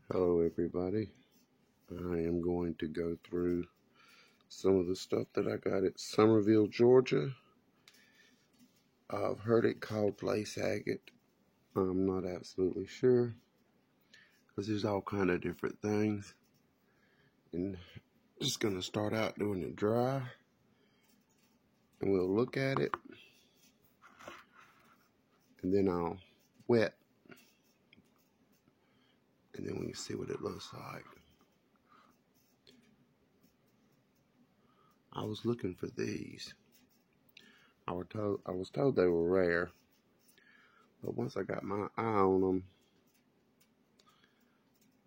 Hello everybody. I am going to go through some of the stuff that I got at Somerville, Georgia. I've heard it called lace agate. I'm not absolutely sure because there's all kind of different things. And I'm just going to start out doing it dry and we'll look at it and then I'll wet and then we can see what it looks like. I was looking for these. I was told they were rare, but once I got my eye on them,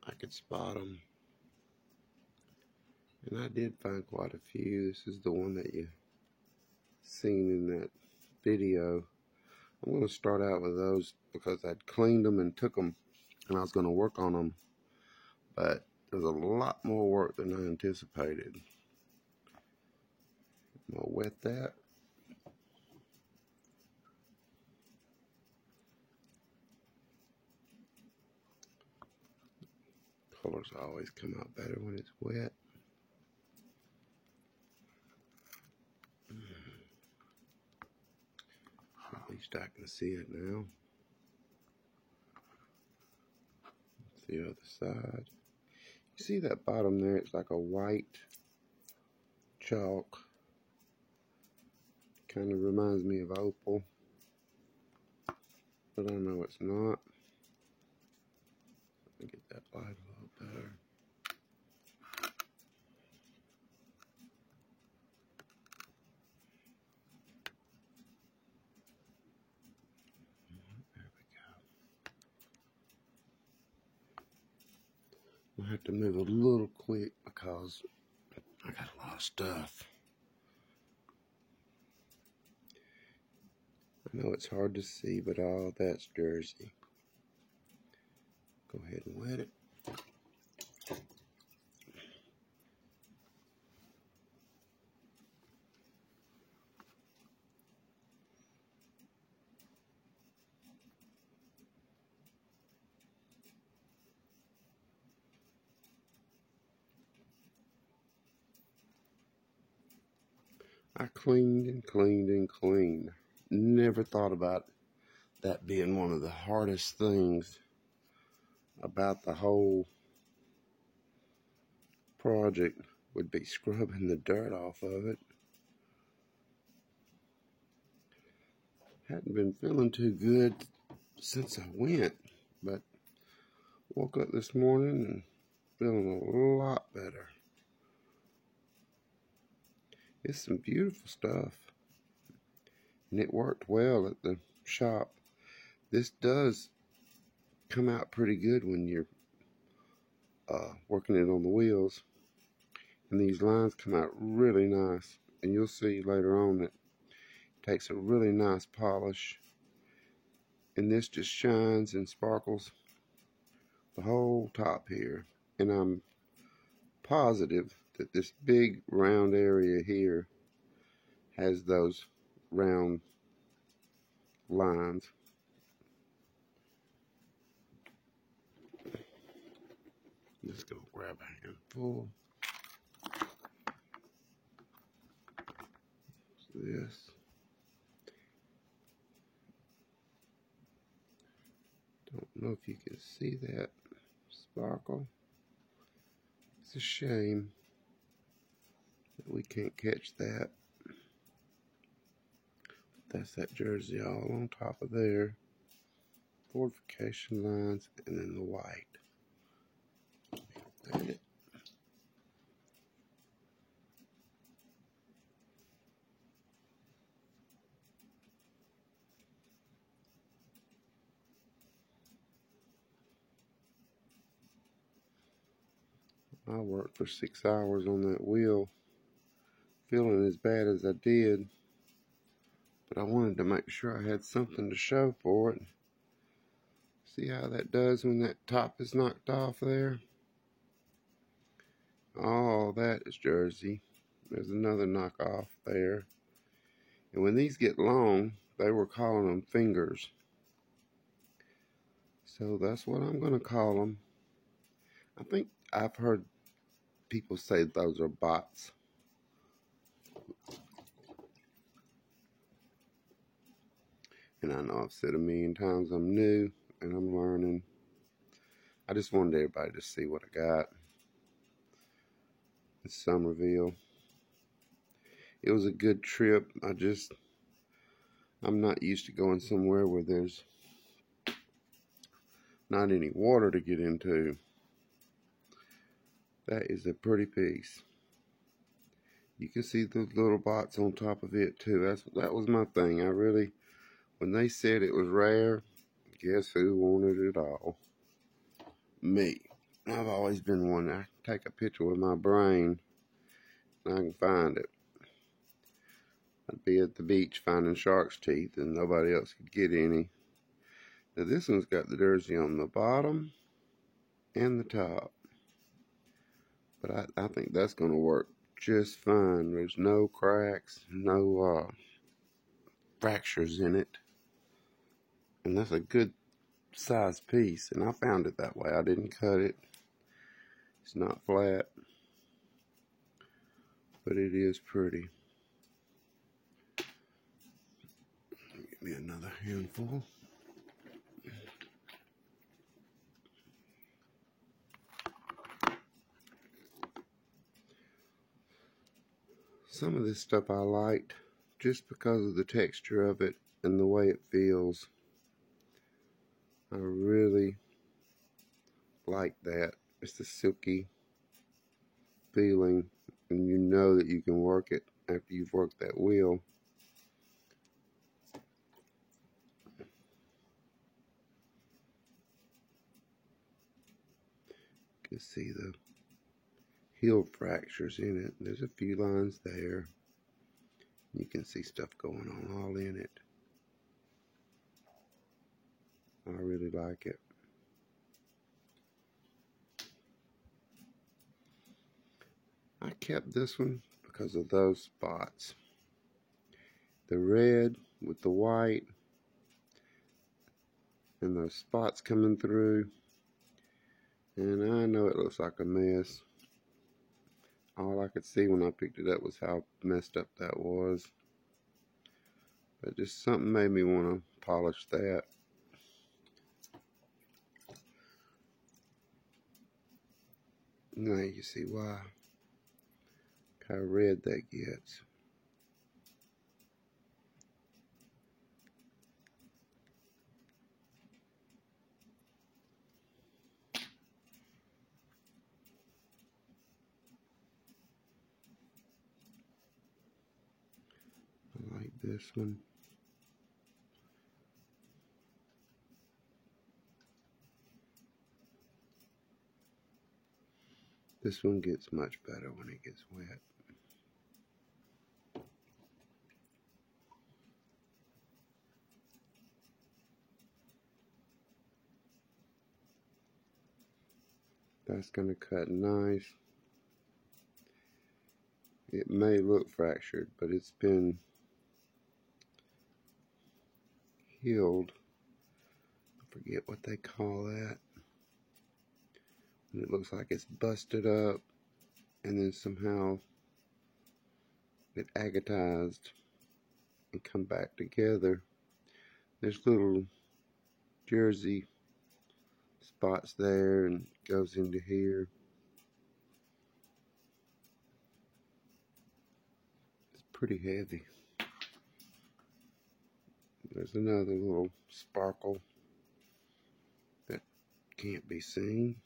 I could spot them. And I did find quite a few. This is the one that you seen in that video. I'm going to start out with those because I'd cleaned them and took them and I was going to work on them. But there's a lot more work than I anticipated. I'm going to wet that. Colors always come out better when it's wet. At least I can see it now. The other side. You see that bottom there? It's like a white chalk. Kind of reminds me of opal. But I know it's not. Let me get that light a little better. I have to move a little quick because I got a lot of stuff. I know it's hard to see, but all that's Jersey. Go ahead and wet it. I cleaned and cleaned and cleaned. Never thought about that being one of the hardest things about the whole project would be scrubbing the dirt off of it. Hadn't been feeling too good since I went, but woke up this morning and feeling a lot better. It's some beautiful stuff. And it worked well at the shop. This does come out pretty good when you're working it on the wheels. And these lines come out really nice. And you'll see later on that it takes a really nice polish. And this just shines and sparkles the whole top here. And I'm positive that this big round area here has those round lines. Let's go grab a handful. This. Don't know if you can see that sparkle. It's a shame that we can't catch that. That's that Jersey all on top of there. Fortification lines and then the white. And it. I worked for 6 hours on that wheel, feeling as bad as I did, but I wanted to make sure I had something to show for it. See how that does when that top is knocked off there? Oh, that is Jersey. There's another knockoff there. And when these get long, they were calling them fingers. So that's what I'm going to call them. I think I've heard people say those are bots. And I know I've said a million times I'm new and I'm learning. I just wanted everybody to see what I got. It's Somerville. It was a good trip. I'm not used to going somewhere where there's not any water to get into. That is a pretty piece. You can see the little bots on top of it too. That was my thing. When they said it was rare, guess who wanted it all? Me. I've always been one. I take a picture with my brain and I can find it. I'd be at the beach finding shark's teeth and nobody else could get any. Now this one's got the jersey on the bottom and the top. But I think that's going to work just fine. There's no cracks, no fractures in it. And that's a good size piece. And I found it that way. I didn't cut it. It's not flat. But it is pretty. Give me another handful. Some of this stuff I liked just because of the texture of it and the way it feels. I really like that. It's the silky feeling, and you know that you can work it after you've worked that wheel. You can see the heel fractures in it. There's a few lines there. You can see stuff going on all in it. I really like it. I kept this one because of those spots. The red with the white and those spots coming through. And I know it looks like a mess. All I could see when I picked it up was how messed up that was. But just something made me want to polish that. Now you see why. How red that gets. I like this one. This one gets much better when it gets wet. That's going to cut nice. It may look fractured, but it's been healed. I forget what they call that. And it looks like it's busted up and then somehow it agatized and come back together. There's little jersey spots there and goes into here. It's pretty heavy. There's another little sparkle that can't be seen.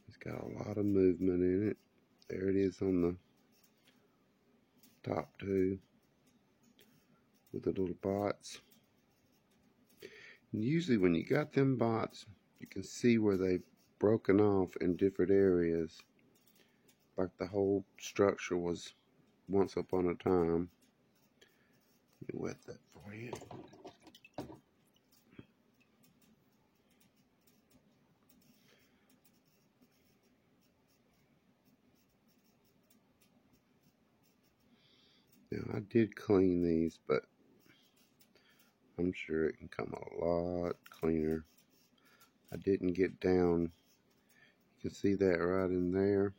It's got a lot of movement in it. There it is on the top too, with the little bots. And usually when you got them bots, you can see where they've broken off in different areas, like the whole structure was once upon a time. Let me wet that for you. Now I did clean these, but I'm sure it can come a lot cleaner. I didn't get down. You can see that right in there.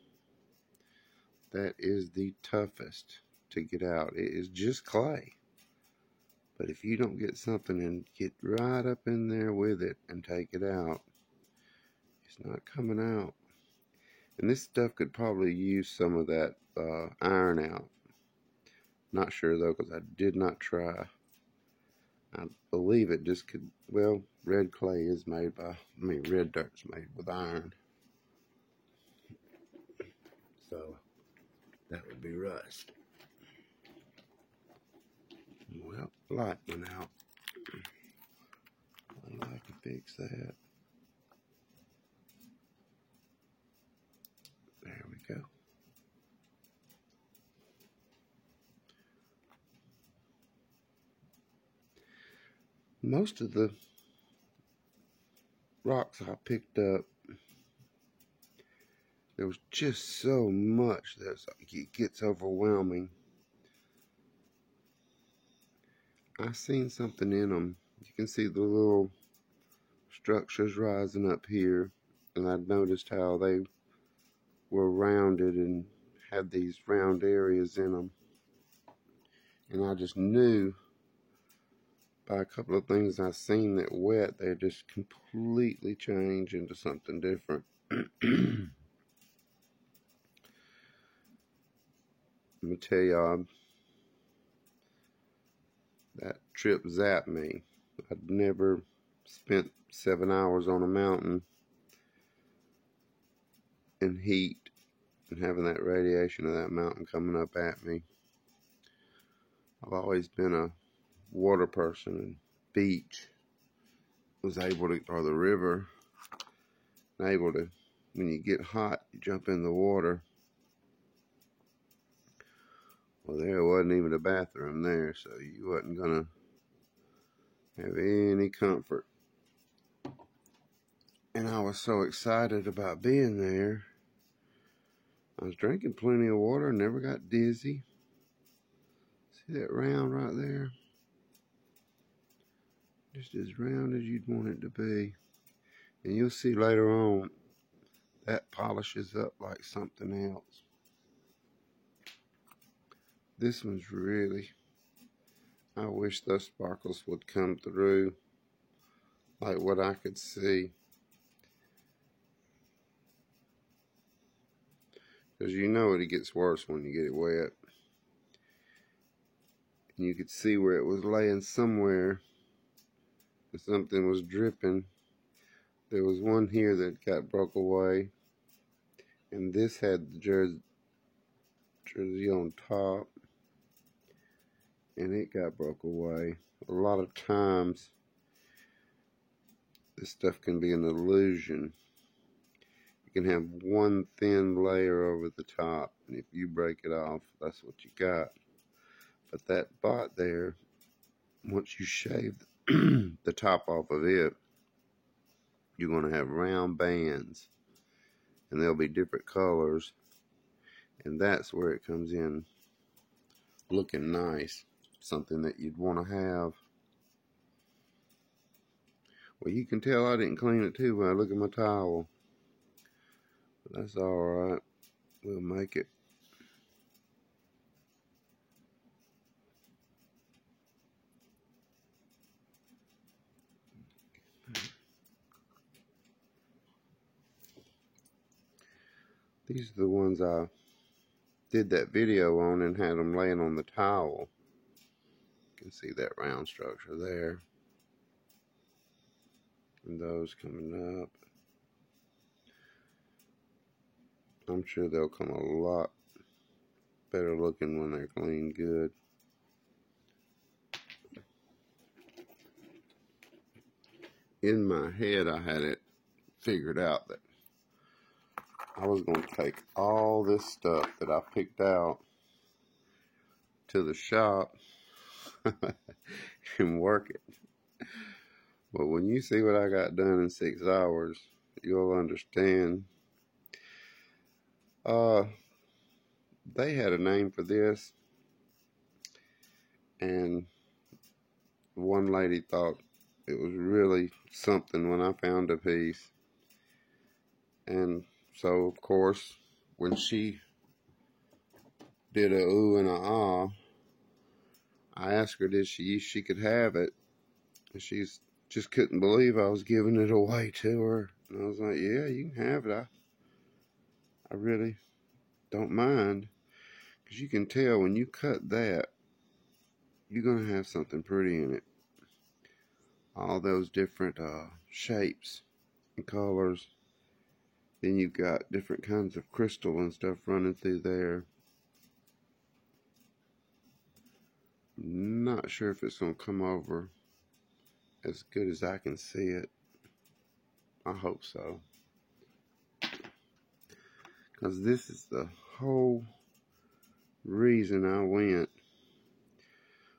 That is the toughest to get out. It is just clay. But if you don't get something and get right up in there with it and take it out, it's not coming out. And this stuff could probably use some of that iron out. Not sure though, because I did not try. I believe it just could, well, red clay is made by, red dirt's made with iron. So that would be rust. Well, light went out. I can fix that. There we go. Most of the rocks I picked up, there was just so much that it gets overwhelming. I seen something in them. You can see the little structures rising up here, and I noticed how they were rounded and had these round areas in them. And I just knew by a couple of things I seen that wet, they just completely change into something different. Let me tell y'all, that trip zapped me. I'd never spent 7 hours on a mountain in heat and having that radiation of that mountain coming up at me. I've always been a water person, and beach was able to, or the river, able to, when you get hot, you jump in the water. Well, there wasn't even a bathroom there, so you wasn't gonna have any comfort. And I was so excited about being there. I was drinking plenty of water, never got dizzy. See that round right there? Just as round as you'd want it to be. And you'll see later on, that polishes up like something else. This one's really, I wish those sparkles would come through like what I could see. Because you know it gets worse when you get it wet. And you could see where it was laying somewhere. And something was dripping. There was one here that got broke away. And this had the jersey on top. And it got broke away. A lot of times, this stuff can be an illusion. You can have one thin layer over the top, and if you break it off, that's what you got. But that bot there, once you shave the top off of it, you're going to have round bands, and they'll be different colors, and that's where it comes in looking nice, something that you'd want to have. Well, you can tell I didn't clean it too when I look at my towel. But that's alright. We'll make it. These are the ones I did that video on and had them laying on the towel. You can see that round structure there. And those coming up. I'm sure they'll come a lot better looking when they're cleaned good. In my head, I had it figured out that I was going to take all this stuff that I picked out to the shop and work it. But when you see what I got done in 6 hours, you'll understand. They had a name for this, and one lady thought It was really something when I found a piece. And so, of course, when she did a ooh and a ah, I asked her did she could have it. And she's just couldn't believe I was giving it away to her. And I was like, yeah, you can have it. I really don't mind. Because you can tell when you cut that, you're going to have something pretty in it. All those different shapes and colors. Then you've got different kinds of crystal and stuff running through there. Not sure if it's going to come over as good as I can see it. I hope so. Because this is the whole reason I went.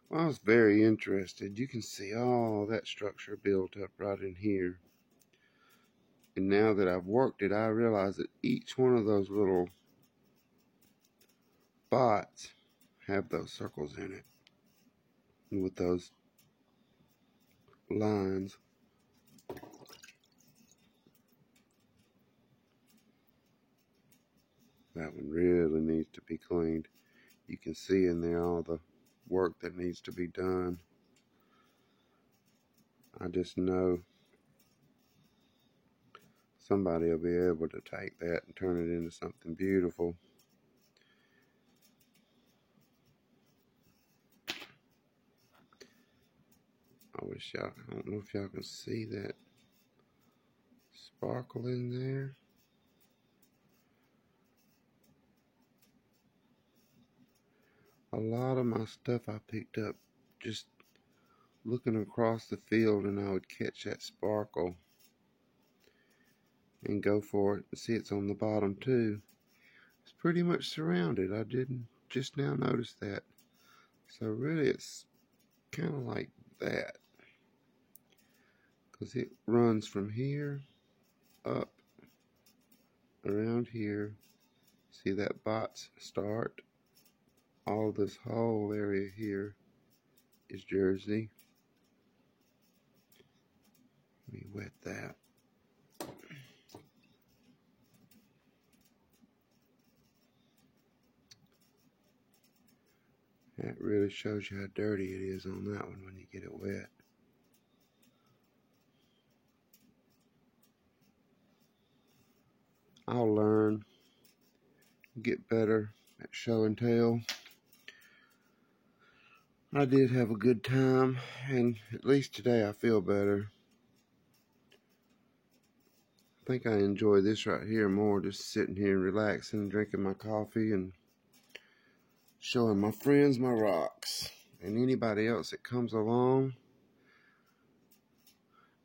Well, I was very interested. You can see all that structure built up right in here. And now that I've worked it, I realize that each one of those little spots have those circles in it. And with those lines. That one really needs to be cleaned. You can see in there all the work that needs to be done. I just know somebody will be able to take that and turn it into something beautiful. I don't know if y'all can see that sparkle in there. A lot of my stuff I picked up just looking across the field, and I would catch that sparkle and go for it and see it's on the bottom too. It's pretty much surrounded. I didn't just now notice that. So really it's kind of like that, because it runs from here up around here. See that bots start? All this whole area here is Jersey. Let me wet that. That really shows you how dirty it is on that one when you get it wet. I'll learn, get better at show and tell. I did have a good time, and at least today I feel better. I think I enjoy this right here more, just sitting here and relaxing, drinking my coffee and showing my friends my rocks. And anybody else that comes along,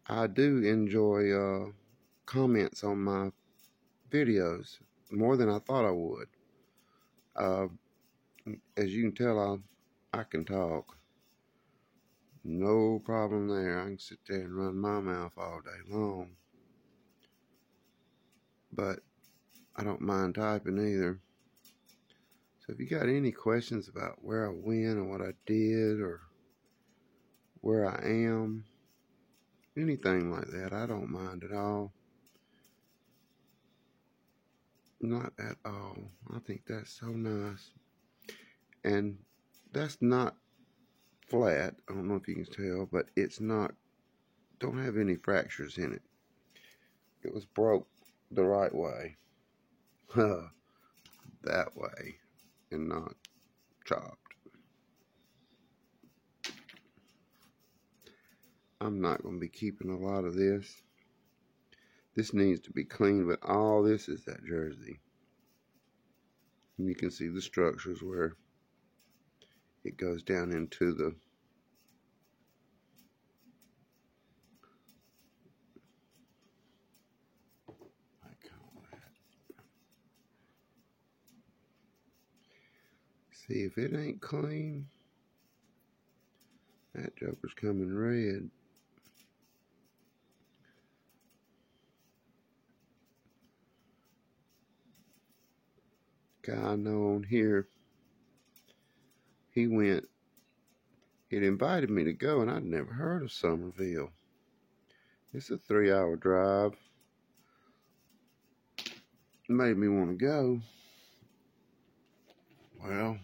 I do enjoy comments on my videos more than I thought I would. As you can tell, I can talk. No problem there. I can sit there and run my mouth all day long. But I don't mind typing either. So if you got any questions about where I went or what I did or where I am, anything like that, I don't mind at all. Not at all. I think that's so nice. And that's not flat. I don't know if you can tell, but it's not, don't have any fractures in it. It was broke the right way. That way, and not chopped. I'm not going to be keeping a lot of this. This needs to be cleaned, but all this is that Jersey. And you can see the structures where it goes down into the see if it ain't clean. That joker's coming red. Guy I know on here, he invited me to go, and I'd never heard of Summerville. It's a 3-hour drive. It made me want to go. Well,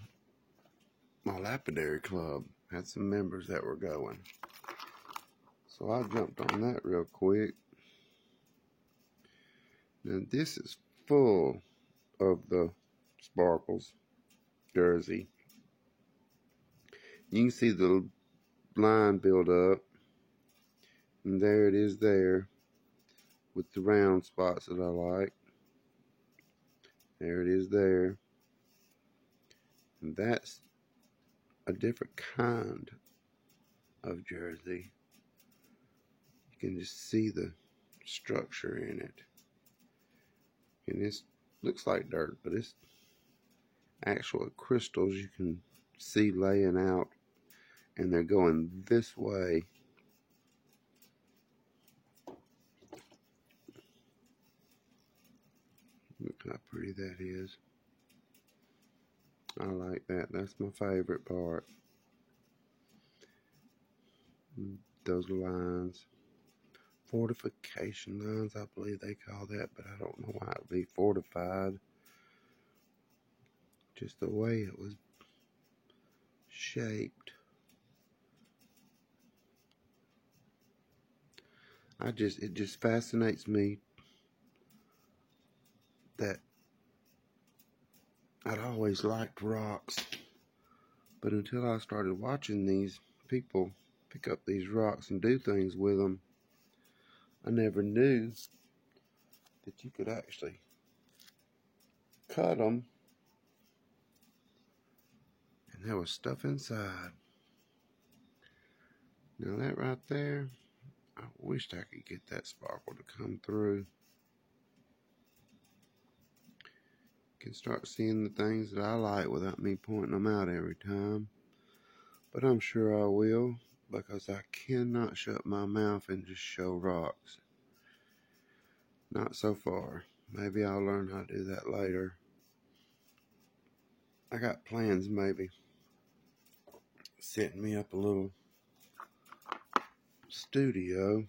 my lapidary club had some members that were going. So I jumped on that real quick. Now this is full of the sparkles jersey. You can see the line build up. And there it is there with the round spots that I like. There it is there. And that's a different kind of jersey. You can just see the structure in it. And this looks like dirt, but it's actual crystals you can see laying out. And they're going this way. Look how pretty that is. I like that. That's my favorite part. Those lines. Fortification lines, I believe they call that, but I don't know why it would be fortified. Just the way it was shaped. It just fascinates me that I'd always liked rocks, but until I started watching these people pick up these rocks and do things with them, I never knew that you could actually cut them and there was stuff inside. Now that right there, I wished I could get that sparkle to come through. Can start seeing the things that I like without me pointing them out every time. But I'm sure I will, because I cannot shut my mouth and just show rocks. Not so far. Maybe I'll learn how to do that later. I got plans maybe setting me up a little studio.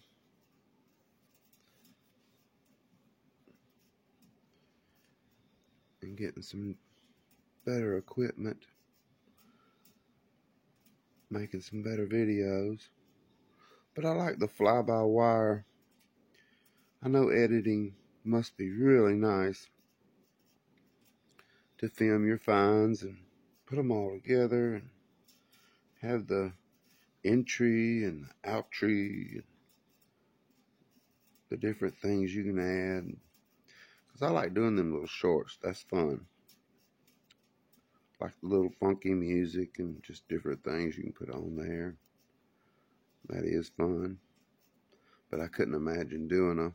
And getting some better equipment, making some better videos. But I like the fly-by-wire. I know editing must be really nice to film your finds and put them all together and have the entry and the outry and the different things you can add. Because I like doing them little shorts. That's fun. Like the little funky music and just different things you can put on there. That is fun. But I couldn't imagine doing a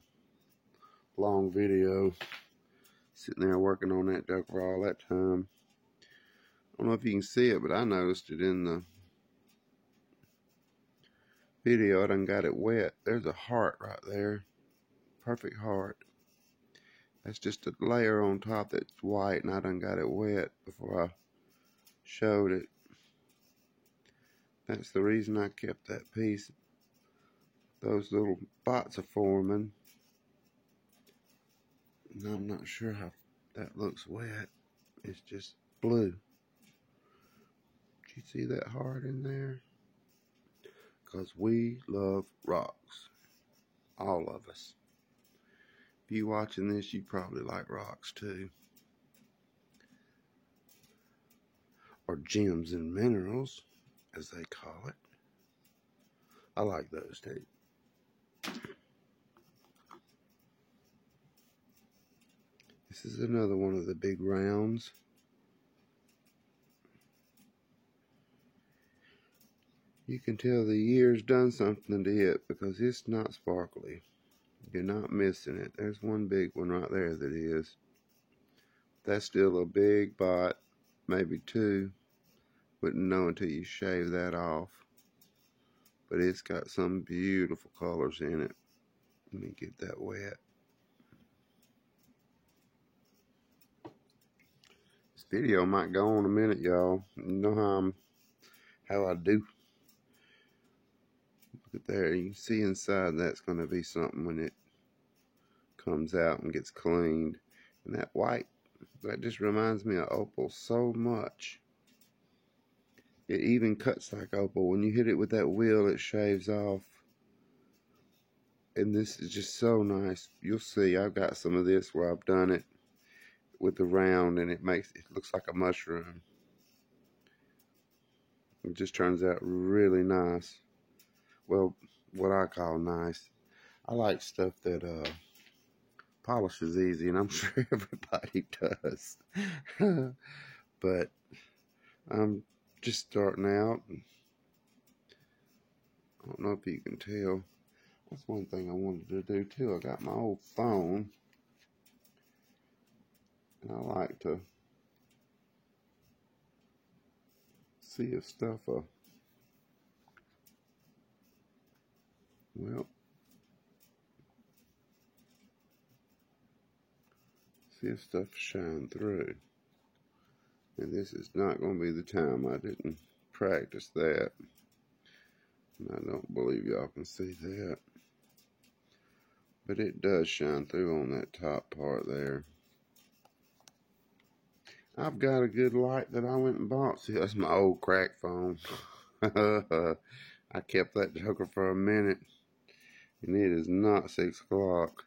long video, sitting there working on that junk for all that time. I don't know if you can see it, but I noticed it in the video. I done got it wet. There's a heart right there. Perfect heart. That's just a layer on top that's white, and I done got it wet before I showed it. That's the reason I kept that piece. Those little spots are forming. And I'm not sure how that looks wet. It's just blue. Did you see that heart in there? Because we love rocks. All of us. If you watching this, you probably like rocks too. Or gems and minerals, as they call it. I like those too. This is another one of the big rounds. You can tell the year's done something to it because it's not sparkly. You're not missing it. There's one big one right there that is. That's still a big bite, maybe two. Wouldn't know until you shave that off. But it's got some beautiful colors in it. Let me get that wet. This video might go on a minute, y'all. You know how I do. But there, you can see inside that's going to be something when it comes out and gets cleaned. And that white, that just reminds me of opal so much. It even cuts like opal. When you hit it with that wheel, it shaves off. And this is just so nice. You'll see, I've got some of this where I've done it with the round, and it looks like a mushroom. It just turns out really nice. Well, what I call nice. I like stuff that polishes easy, and I'm sure everybody does. But I'm just starting out. I don't know if you can tell. That's one thing I wanted to do too. I got my old phone, and I like to see if stuff, well, see if stuff shine through. And this is not going to be the time. I didn't practice that. And I don't believe y'all can see that. But it does shine through on that top part there. I've got a good light that I went and bought. See, that's my old crack phone. I kept that joker for a minute. And it is not 6 o'clock.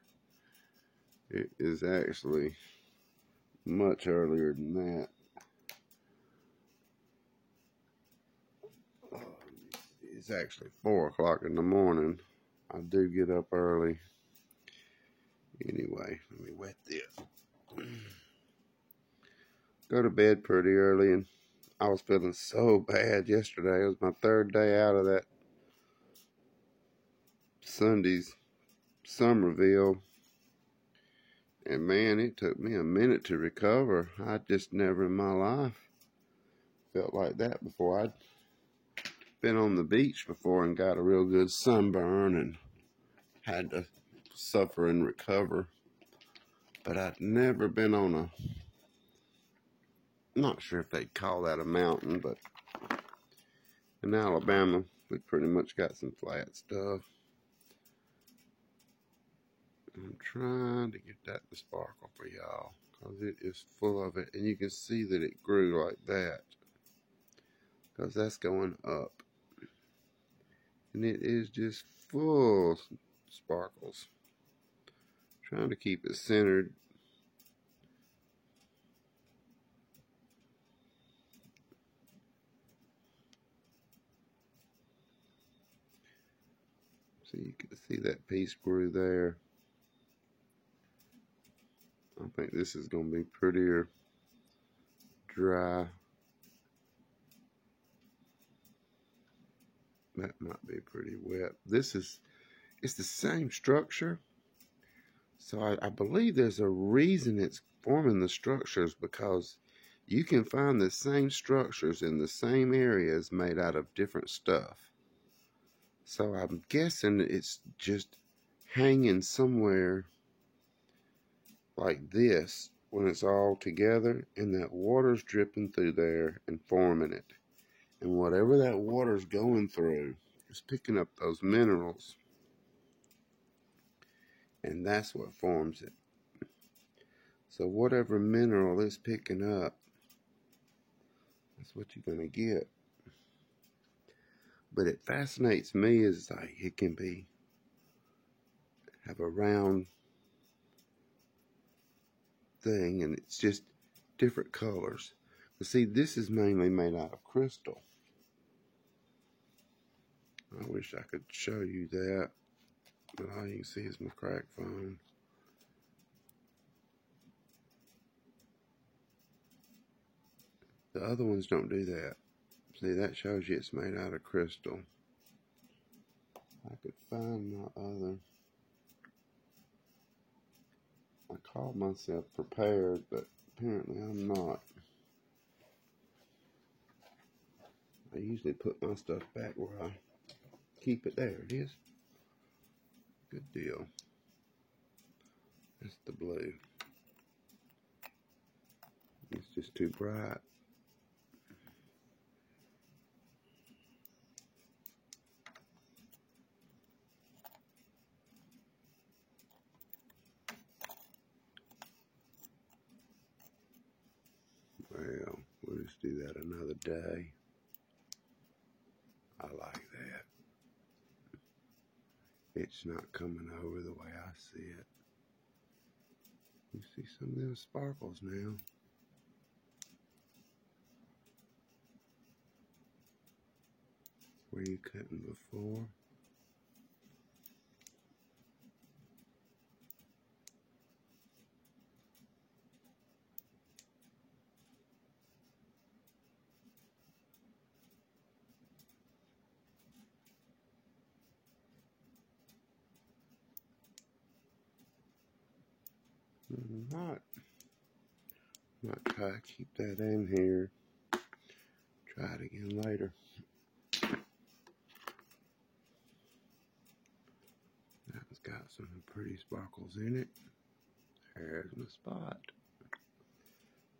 It is actually much earlier than that. It's actually 4 o'clock in the morning. I do get up early. Anyway, let me wet this. Go to bed pretty early, and I was feeling so bad yesterday. It was my 3rd day out of that Sunday's Somerville. And man, it took me a minute to recover. I just never in my life felt like that before. I'd been on the beach before and got a real good sunburn and had to suffer and recover. But I'd never been on a, not sure if they'd call that a mountain, but in Alabama, we pretty much got some flat stuff. I'm trying to get that to sparkle for y'all, because it is full of it. And you can see that it grew like that, because that's going up. And it is just full of sparkles. Trying to keep it centered. So you can see that piece grew there. I think this is going to be prettier dry. That might be pretty wet. It's the same structure. So I believe there's a reason it's forming the structures, because you can find the same structures in the same areas made out of different stuff. So I'm guessing it's just hanging somewhere like this when it's all together, and that water's dripping through there and forming it. And whatever that water's going through is picking up those minerals, and that's what forms it. So whatever mineral is picking up, that's what you're going to get. But it fascinates me is like it can have a round thing, and it's just different colors. But see, this is mainly made out of crystal. I wish I could show you that, but all you can see is my crack phone. The other ones don't do that. See, that shows you it's made out of crystal. I could find my other. I called myself prepared, but apparently I'm not. I usually put my stuff back where I keep it. There it is. Good deal. That's the blue. It's just too bright. Well, we'll just do that another day. I like that. It's not coming over the way I see it. You see some of those sparkles now. Where you couldn't before. Not try to keep that in here. Try it again later. That's got some pretty sparkles in it. There's my spot.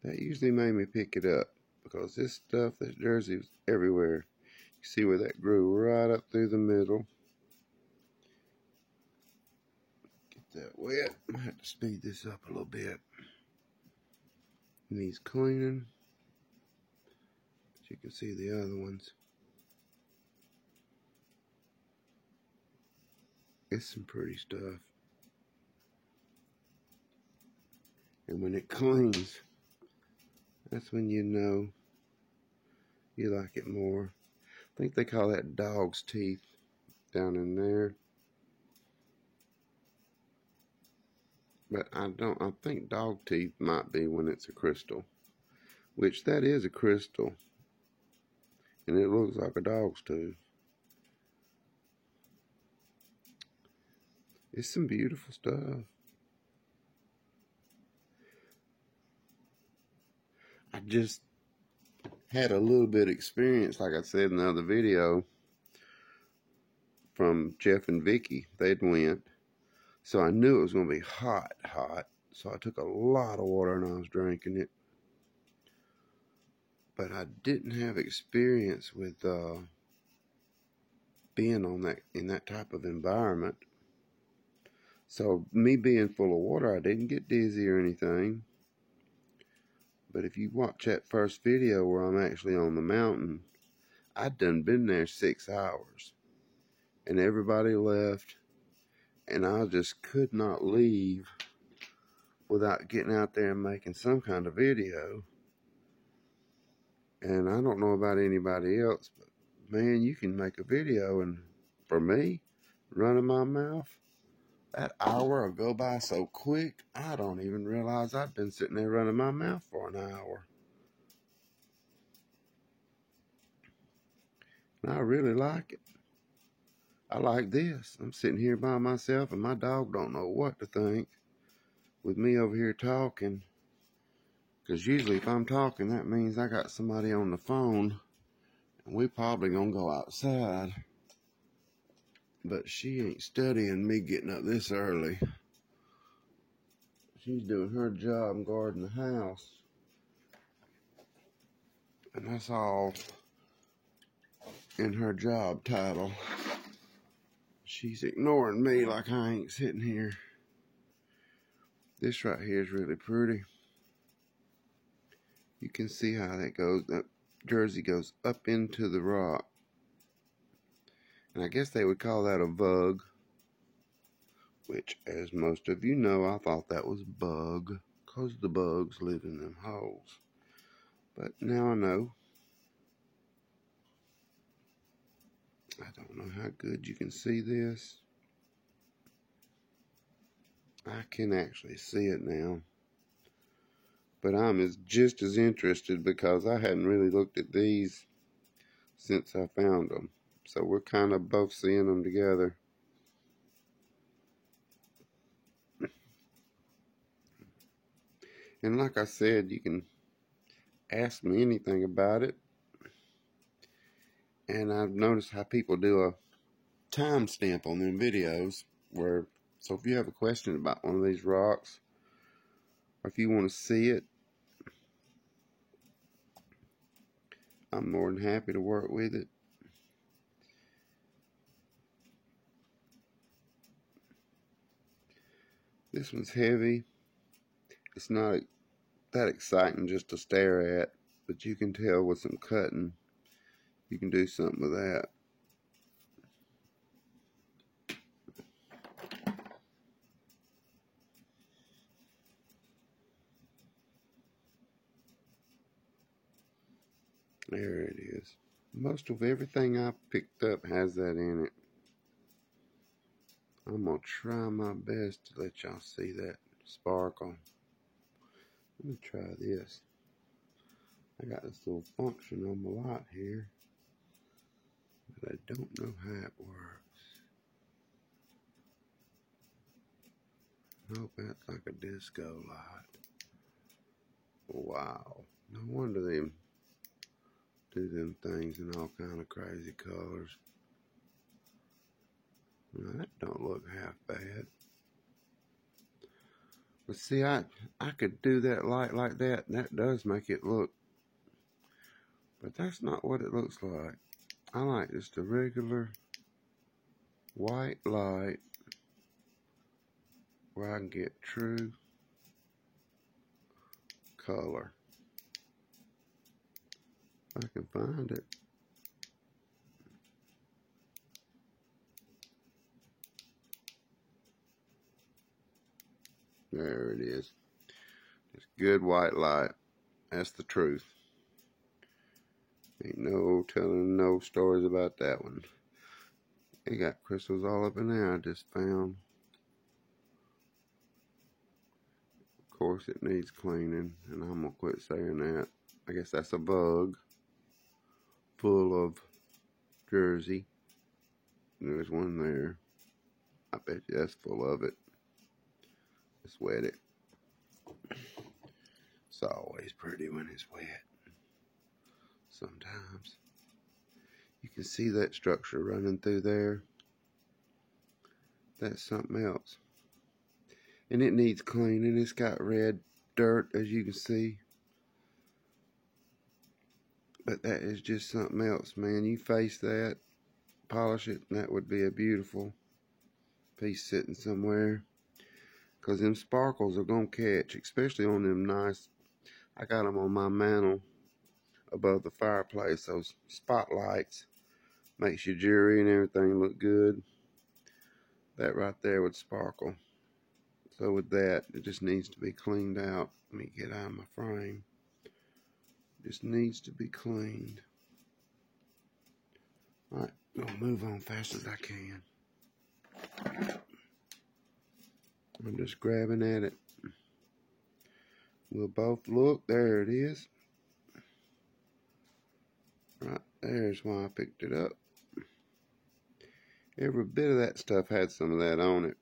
That usually made me pick it up because this stuff, this jersey was everywhere. You see where that grew right up through the middle. Get that wet. I have to speed this up a little bit. Needs cleaning. But you can see the other ones. It's some pretty stuff. And when it cleans, that's when you know you like it more. I think they call that dog's teeth down in there. But I think dog teeth might be when it's a crystal. Which that is a crystal. And it looks like a dog's tooth. It's some beautiful stuff. I just had a little bit of experience, like I said in the other video, from Jeff and Vicky. They'd went. So I knew it was going to be hot. So I took a lot of water and I was drinking it. But I didn't have experience with being in that type of environment. So me being full of water, I didn't get dizzy or anything. But if you watch that first video where I'm actually on the mountain, I'd done been there 6 hours. And everybody left. And I just could not leave without getting out there and making some kind of video. And I don't know about anybody else, but man, you can make a video, and for me, running my mouth, that hour will go by so quick, I don't even realize I've been sitting there running my mouth for an hour. And I really like it. I like this. I'm sitting here by myself, and my dog don't know what to think with me over here talking. Because usually if I'm talking, that means I got somebody on the phone, and we probably gonna go outside. But she ain't studying me getting up this early. She's doing her job guarding the house. And that's all in her job title. She's ignoring me like I ain't sitting here. This right here is really pretty. You can see how that goes. That jersey goes up into the rock. And I guess they would call that a vug. Which, as most of you know, I thought that was bug. Because the bugs live in them holes. But now I know. I don't know how good you can see this. I can actually see it now. But I'm just as interested because I hadn't really looked at these since I found them. So we're kind of both seeing them together. And like I said, you can ask me anything about it. And I've noticed how people do a timestamp on them videos. So if you have a question about one of these rocks, or if you want to see it, I'm more than happy to work with it. This one's heavy. It's not that exciting just to stare at, but you can tell with some cutting, you can do something with that. There it is. Most of everything I picked up has that in it. I'm going to try my best to let y'all see that sparkle. Let me try this. I got this little function on my light here, but I don't know how it works. Nope, that's like a disco light. Wow. No wonder they do them things in all kind of crazy colors. Now, that don't look half bad. But see, I could do that light like that, and that does make it look. But that's not what it looks like. I like just a regular white light where I can get true color. If I can find it. There it is. It's good white light. That's the truth. Ain't no telling no stories about that one. It got crystals all up in there I just found. Of course it needs cleaning, and I'm gonna quit saying that. I guess that's a bug full of Jersey. There's one there. I bet you that's full of it. Just wet it. It's always pretty when it's wet. Sometimes. You can see that structure running through there. That's something else. And it needs cleaning. It's got red dirt, as you can see. But that is just something else, man. You face that, polish it, and that would be a beautiful piece sitting somewhere. Because them sparkles are going to catch, especially on them nice. I got them on my mantle above the fireplace. Those spotlights makes your jewelry and everything look good. That right there would sparkle. So with that, it just needs to be cleaned out. Let me get out of my frame. Just needs to be cleaned. Alright, I'll move on fast as I can. I'm just grabbing at it. We'll both look. There it is. Right there's why I picked it up. Every bit of that stuff had some of that on it.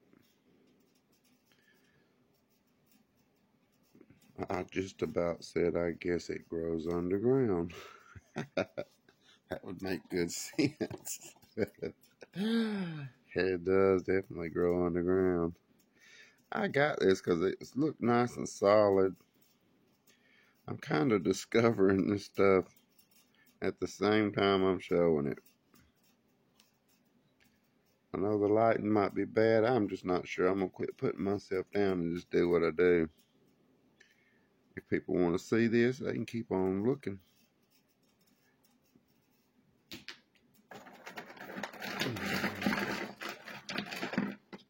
I just about said I guess it grows underground. That would make good sense. It does definitely grow underground. I got this because it looked nice and solid. I'm kind of discovering this stuff at the same time I'm showing it. I know the lighting might be bad. I'm just not sure. I'm going to quit putting myself down and just do what I do. If people want to see this, they can keep on looking.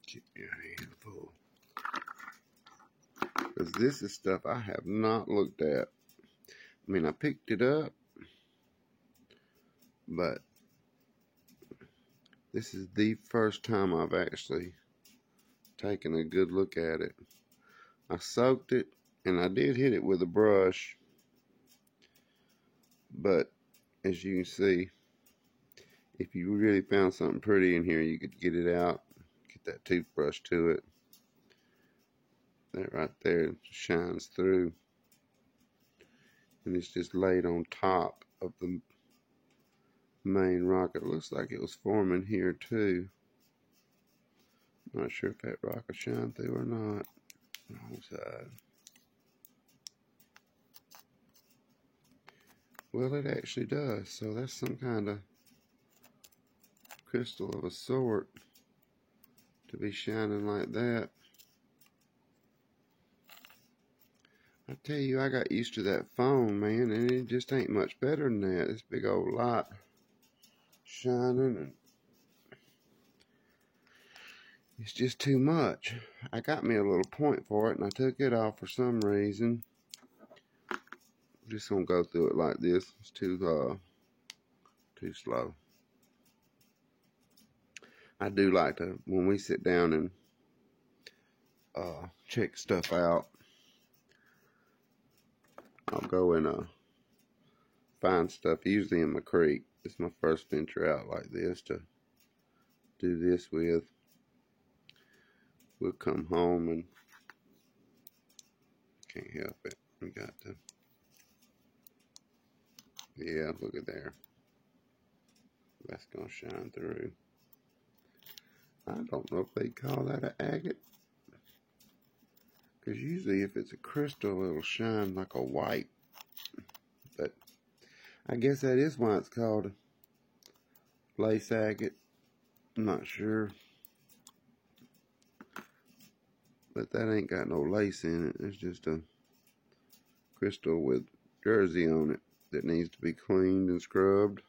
Get your hand full. Because this is stuff I have not looked at. I mean, I picked it up, but this is the first time I've actually taken a good look at it. I soaked it, and I did hit it with a brush, but as you can see, if you really found something pretty in here, you could get it out, get that toothbrush to it. That right there shines through, and it's just laid on top of the main rock. It looks like it was forming here too. Not sure if that rock will shine through or not. Wrong side. Well, it actually does. So that's some kind of crystal of a sort to be shining like that. I tell you, I got used to that phone, man, and it just ain't much better than that. This big old light shining, and it's just too much. I got me a little point for it, and I took it off for some reason. I'm just gonna go through it like this. It's too slow. I do like to, when we sit down and check stuff out, I'll go and find stuff, usually in my creek. It's my first venture out like this to do this with. We'll come home and can't help it. We got to, yeah, look at there. That's gonna shine through. I don't know if they call that an agate, because usually if it's a crystal, it'll shine like a white. But I guess that is why it's called a lace agate. I'm not sure. But that ain't got no lace in it. It's just a crystal with jersey on it that needs to be cleaned and scrubbed.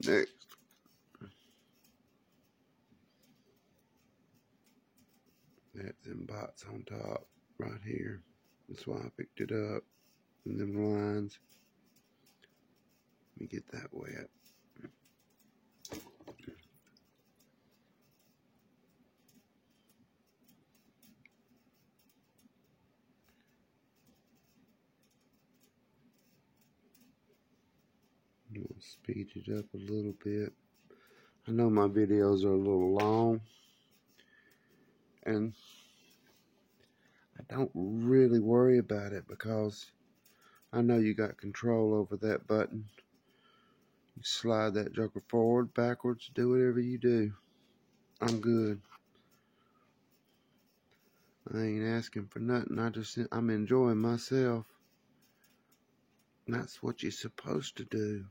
Next. That's them bots on top right here. That's why I picked it up. And them lines. Let me get that wet. I'm gonna speed it up a little bit. I know my videos are a little long, and I don't really worry about it because I know you got control over that button. You slide that joker forward, backwards, do whatever you do. I'm good. I ain't asking for nothing. I'm enjoying myself. And that's what you're supposed to do.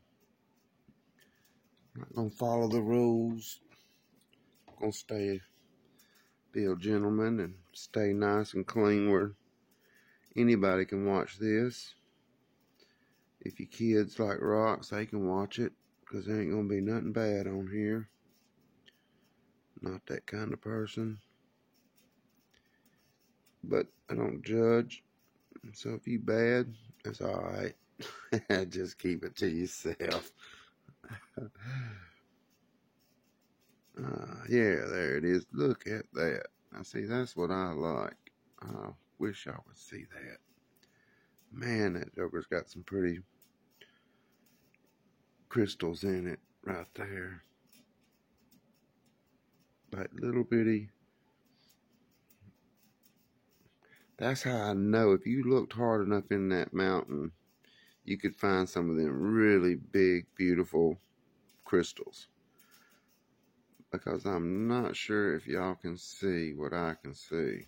I'm not gonna follow the rules. I'm gonna be a gentleman and stay nice and clean where anybody can watch this. If your kids like rocks, they can watch it, because there ain't gonna be nothing bad on here. Not that kind of person. But I don't judge. So if you bad, that's alright. Just keep it to yourself. Yeah, there it is. Look at that. Now see, that's what I like. I wish I would see that. Man, that joker's got some pretty crystals in it right there. Like little bitty. That's how I know. If you looked hard enough in that mountain, you could find some of them really big, beautiful crystals. Because I'm not sure if y'all can see what I can see.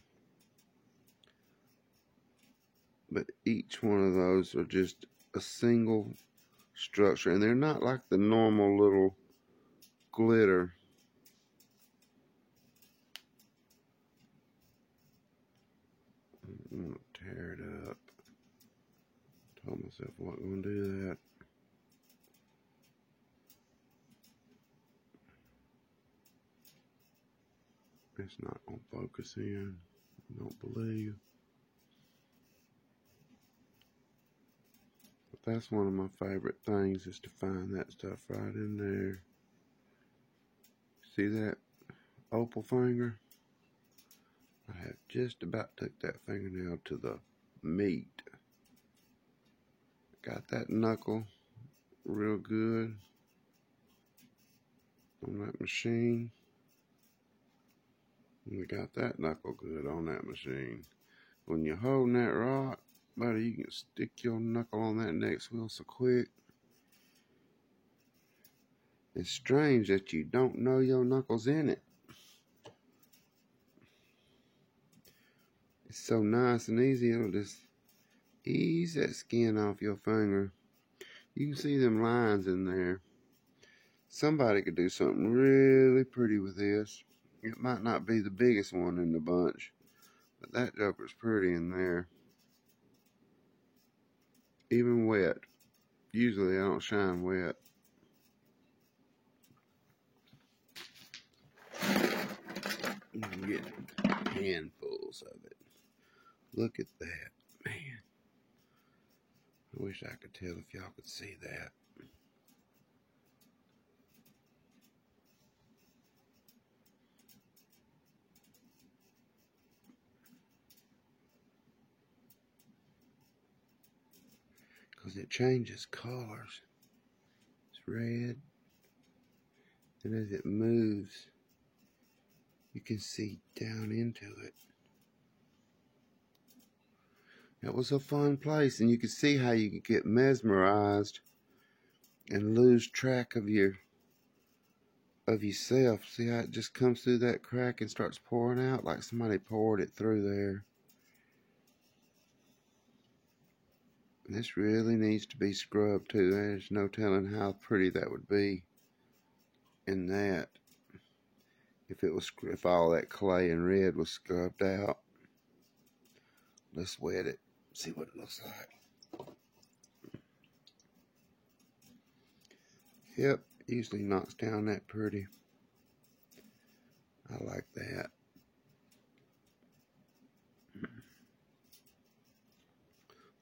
But each one of those are just a single structure. And they're not like the normal little glitter. I'm going to tear it up. Told myself I wasn't going to do that. It's not going to focus in. I don't believe. But that's one of my favorite things, is to find that stuff right in there. See that opal finger? I have just about took that fingernail to the meat. Got that knuckle real good on that machine. We got that knuckle good on that machine. When you're holding that rock, buddy, you can stick your knuckle on that next wheel so quick. It's strange that you don't know your knuckle's in it. It's so nice and easy, it'll just ease that skin off your finger. You can see them lines in there. Somebody could do something really pretty with this. It might not be the biggest one in the bunch, but that joker's pretty in there. even wet. Usually I don't shine wet. I'm getting handfuls of it. Look at that, man. I wish I could tell if y'all could see that. Because it changes colors. It's red. And as it moves, you can see down into it. That was a fun place, and you could see how you could get mesmerized and lose track of yourself. See how it just comes through that crack and starts pouring out like somebody poured it through there. And this really needs to be scrubbed too. There's no telling how pretty that would be in that if all that clay and red was scrubbed out. Let's wet it, see what it looks like. Yep, usually knocks down that pretty. I like that.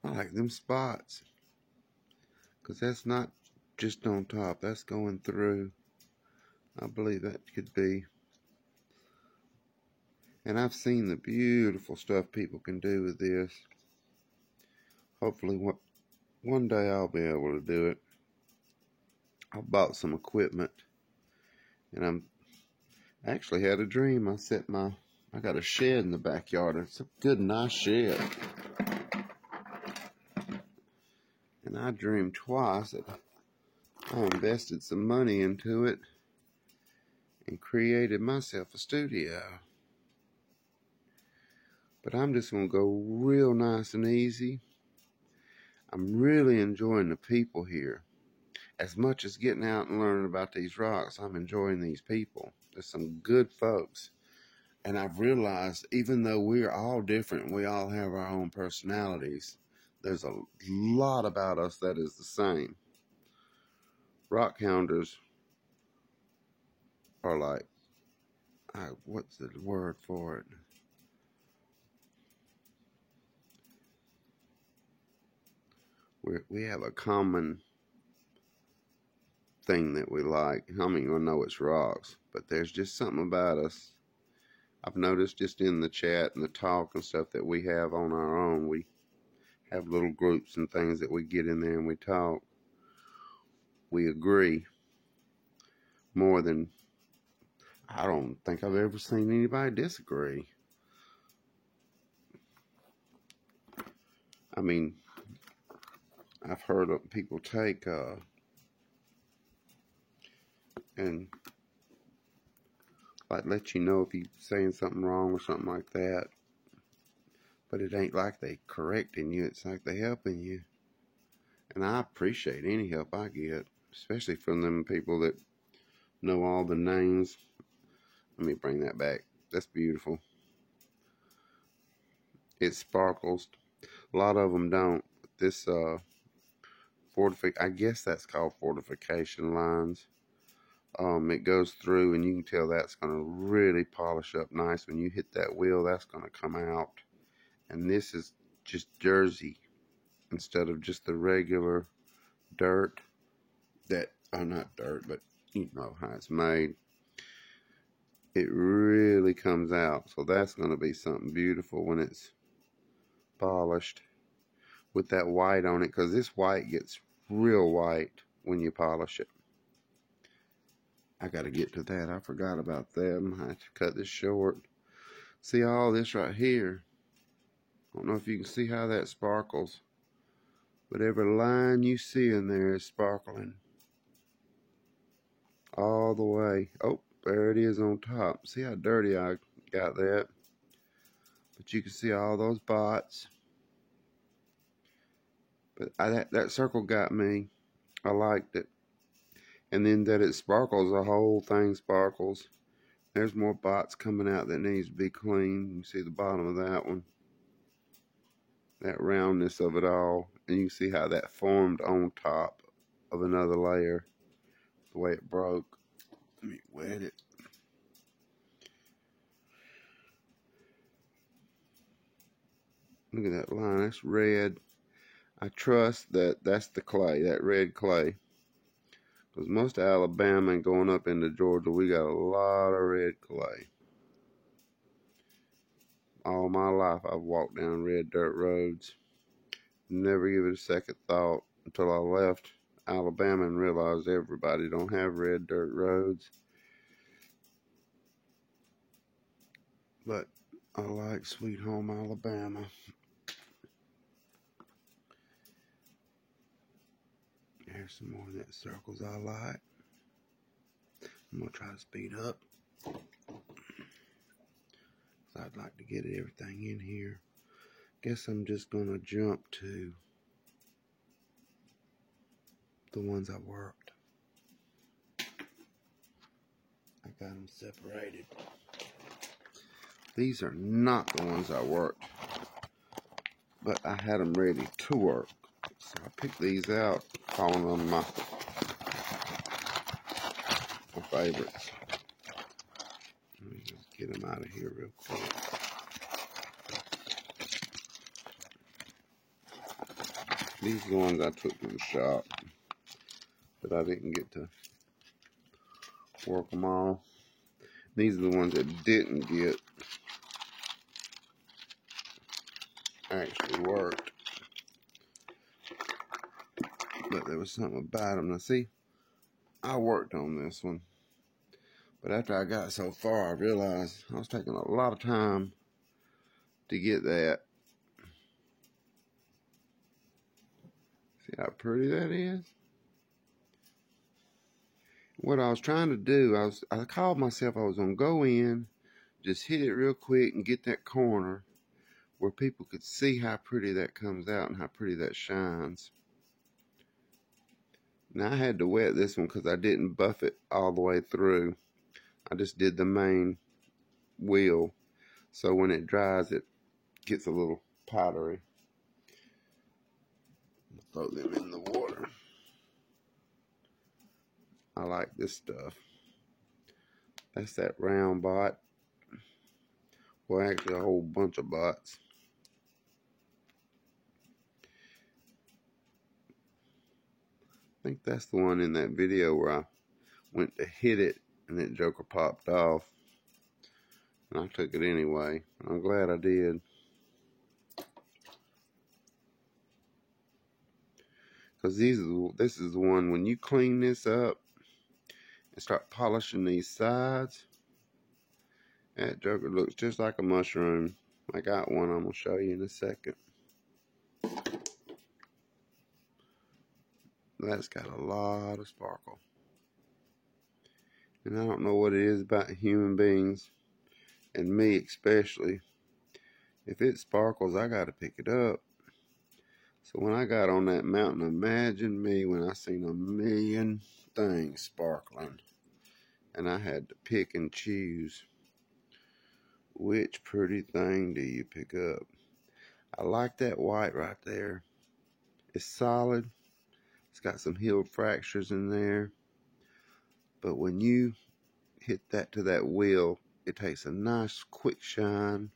I like them spots, because that's not just on top, that's going through. I believe that could be. And I've seen the beautiful stuff people can do with this. Hopefully one day I'll be able to do it. I bought some equipment, and I actually had a dream. I got a shed in the backyard. It's a good, nice shed. And I dreamed twice that I invested some money into it and created myself a studio. But I'm just going to go real nice and easy. I'm really enjoying the people here. As much as getting out and learning about these rocks, I'm enjoying these people. There's some good folks. And I've realized, even though we're all different, we all have our own personalities, there's a lot about us that is the same. Rock hounders are like, what's the word for it? We have a common thing that we like. I mean, I know it's rocks, but there's just something about us. I've noticed just in the chat and the talk and stuff that we have on our own, we have little groups and things that we get in there and we talk. We agree more than, I don't think I've ever seen anybody disagree. I mean, I've heard of people take and like let you know if you're saying something wrong or something like that. But it ain't like they correcting you, it's like they helping you. And I appreciate any help I get, especially from them people that know all the names. Let me bring that back. That's beautiful. It sparkles. A lot of them don't. But this I guess that's called fortification lines. It goes through, and you can tell that's going to really polish up nice. When you hit that wheel, that's going to come out. And this is just Jersey instead of just the regular dirt that, not dirt, but you know how it's made. It really comes out. So that's going to be something beautiful when it's polished with that white on it, because this white gets real white when you polish it. I got to get to that. I forgot about that. I'm going to have to cut this short. See all this right here? I don't know if you can see how that sparkles, but every line you see in there is sparkling all the way. Oh, there it is on top. See how dirty I got that? But you can see all those spots. But that circle got me. I liked it. And then that it sparkles, the whole thing sparkles. There's more spots coming out that needs to be cleaned. You can see the bottom of that one. that roundness of it all, and you can see how that formed on top of another layer, the way it broke. Let me wet it. Look at that line, that's red. I trust that that's the clay, that red clay. Because most of Alabama and going up into Georgia, we got a lot of red clay. All my life I've walked down red dirt roads. Never give it a second thought until I left Alabama and realized everybody don't have red dirt roads. But I like Sweet Home Alabama. There's some more of that circles I like. I'm going to try to speed up. I'd like to get everything in here. Guess I'm just going to jump to the ones I worked. I got them separated. These are not the ones I worked, but I had them ready to work. So I picked these out, calling them my favorites. Let me just get them out of here real quick. These are the ones I took from the shop, but I didn't get to work them all. These are the ones that didn't get actually worked, but there was something about them. Now see, I worked on this one, but after I got so far, I realized I was taking a lot of time to get that. See how pretty that is? What I was trying to do, I called myself, I was going to go in, just hit it real quick and get that corner where people could see how pretty that comes out and how pretty that shines. Now I had to wet this one because I didn't buff it all the way through. I just did the main wheel. So when it dries, it gets a little powdery. Throw them in the water. I like this stuff. That's that round bot. Well, actually a whole bunch of bots. I think that's the one in that video where I went to hit it and that joker popped off. And I took it anyway. I'm glad I did. Because this is the one, when you clean this up and start polishing these sides, that joker looks just like a mushroom. I got one I'm going to show you in a second. That's got a lot of sparkle. And I don't know what it is about human beings, and me especially. If it sparkles, I got to pick it up. So when I got on that mountain, imagine me when I seen a million things sparkling. And I had to pick and choose. Which pretty thing do you pick up? I like that white right there. It's solid. It's got some healed fractures in there. But when you hit that to that wheel, it takes a nice quick shine.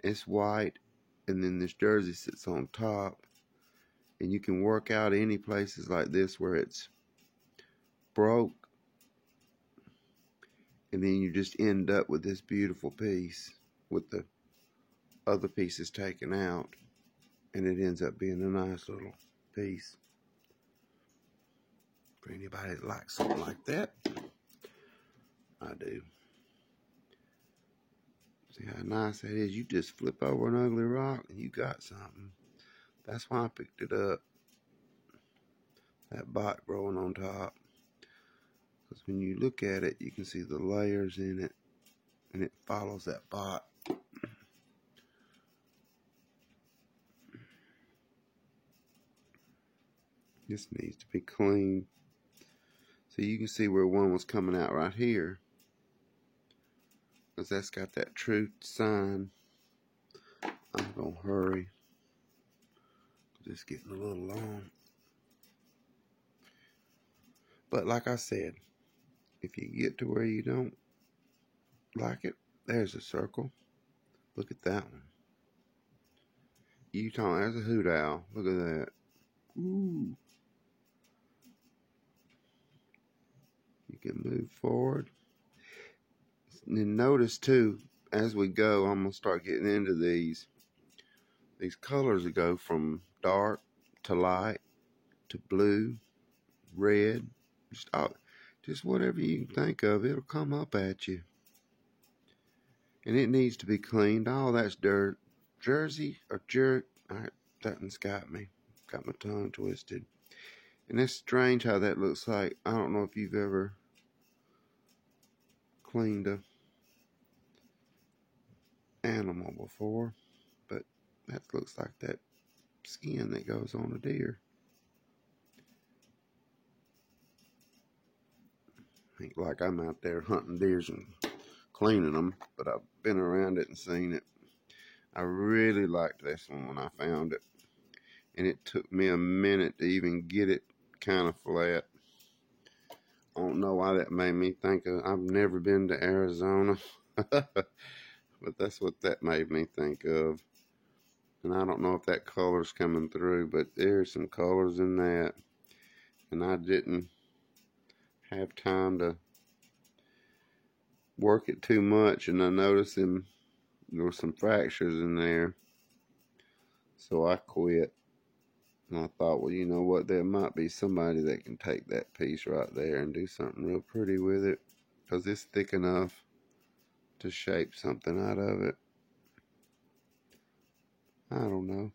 It's white. And then this jersey sits on top. And you can work out any places like this where it's broke. And then you just end up with this beautiful piece with the other pieces taken out. And it ends up being a nice little piece. For anybody that likes something like that, I do. See how nice that is? You just flip over an ugly rock and you got something. That's why I picked it up. That bot growing on top. Because when you look at it, you can see the layers in it. And it follows that bot. This needs to be clean. So you can see where one was coming out right here. Because that's got that truth sign. I'm going to hurry. Just getting a little long. But like I said, if you get to where you don't like it, there's a circle. Look at that one. Utah, there's a hoot owl. Look at that. Ooh. You can move forward. And notice too, as we go, I'm gonna start getting into these colors that go from dark to light to blue, red, just whatever you can think of, it'll come up at you. And it needs to be cleaned. All that's dirt. Jersey or jerk. That one's got me. Got my tongue twisted. And it's strange how that looks like. I don't know if you've ever cleaned a animal before, but that looks like that skin that goes on a deer. Ain't like I'm out there hunting deers and cleaning them, but I've been around it and seen it. I really liked this one when I found it, and it took me a minute to even get it kind of flat. I don't know why that made me think of. I've never been to Arizona, but that's what that made me think of. And I don't know if that color's coming through, but there's some colors in that, and I didn't have time to work it too much, and I noticed there were some fractures in there, so I quit. And I thought, well, you know what, there might be somebody that can take that piece right there and do something real pretty with it, because it's thick enough to shape something out of it. I don't know.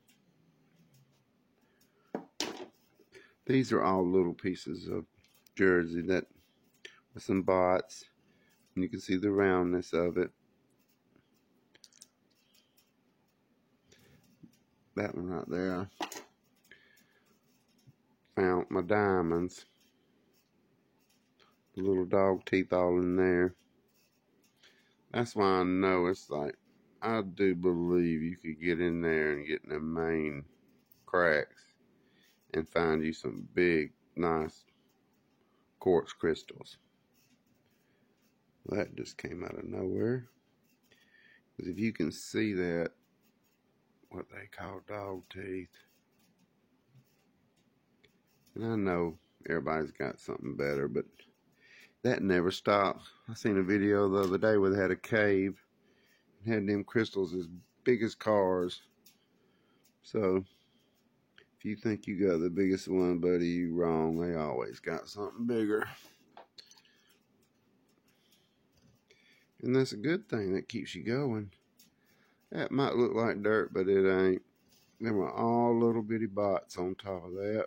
These are all little pieces of jersey that with some bots, and you can see the roundness of it. That one right there, I found my diamonds. The little dog teeth all in there. That's why I know it's like, I do believe you could get in there and get in the main cracks and find you some big, nice quartz crystals. That just came out of nowhere. Because if you can see that, what they call dog teeth. And I know everybody's got something better, but that never stops. I seen a video the other day where they had a cave and had them crystals as big as cars. So if you think you got the biggest one, buddy, you wrong. They always got something bigger. And that's a good thing. That keeps you going. That might look like dirt, but it ain't. Them are all little bitty bots on top of that.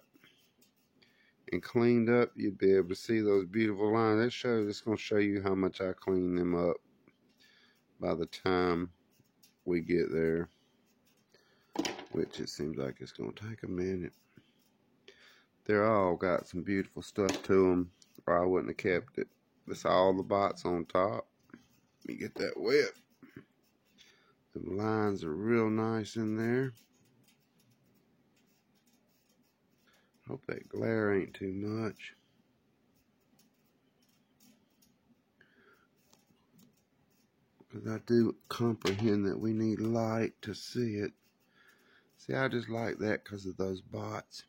And cleaned up, you'd be able to see those beautiful lines. It's going to show you how much I clean them up by the time we get there. Which it seems like it's going to take a minute. They're all got some beautiful stuff to them, or I wouldn't have kept it. That's all the bots on top. Let me get that wet. The lines are real nice in there. Hope that glare ain't too much. Because I do comprehend that we need light to see it. See, I just like that because of those bots.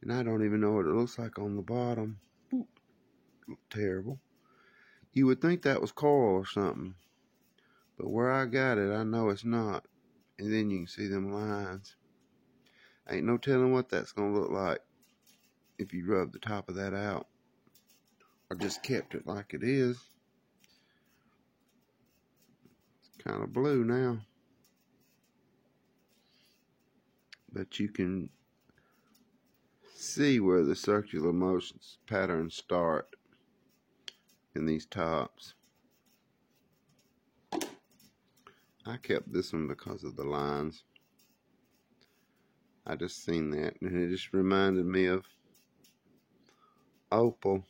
And I don't even know what it looks like on the bottom. Boop. Look terrible. You would think that was coral or something. But where I got it, I know it's not. And then you can see them lines. Ain't no telling what that's going to look like if you rub the top of that out. Or just kept it like it is. It's kind of blue now. But you can see where the circular motions patterns start in these tops. I kept this one because of the lines. I just seen that and it just reminded me of opal.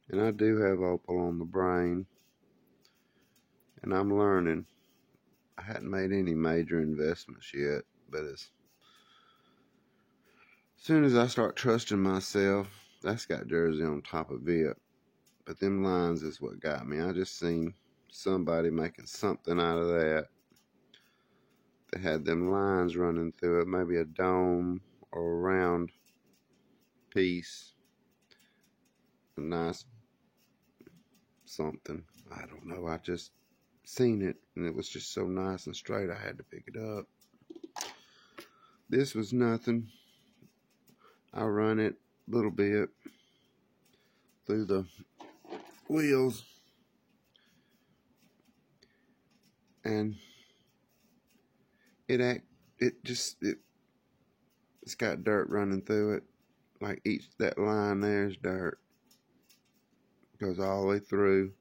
And I do have opal on the brain. And I'm learning. I hadn't made any major investments yet, but it's Soon as I start trusting myself, that's got jersey on top of it. But them lines is what got me. I just seen somebody making something out of that. They had them lines running through it, maybe a dome or a round piece. A nice something. I don't know. I just seen it and it was just so nice and straight I had to pick it up. This was nothing. I run it a little bit through the wheels and it's got dirt running through it. Like that line there is dirt. Goes all the way through.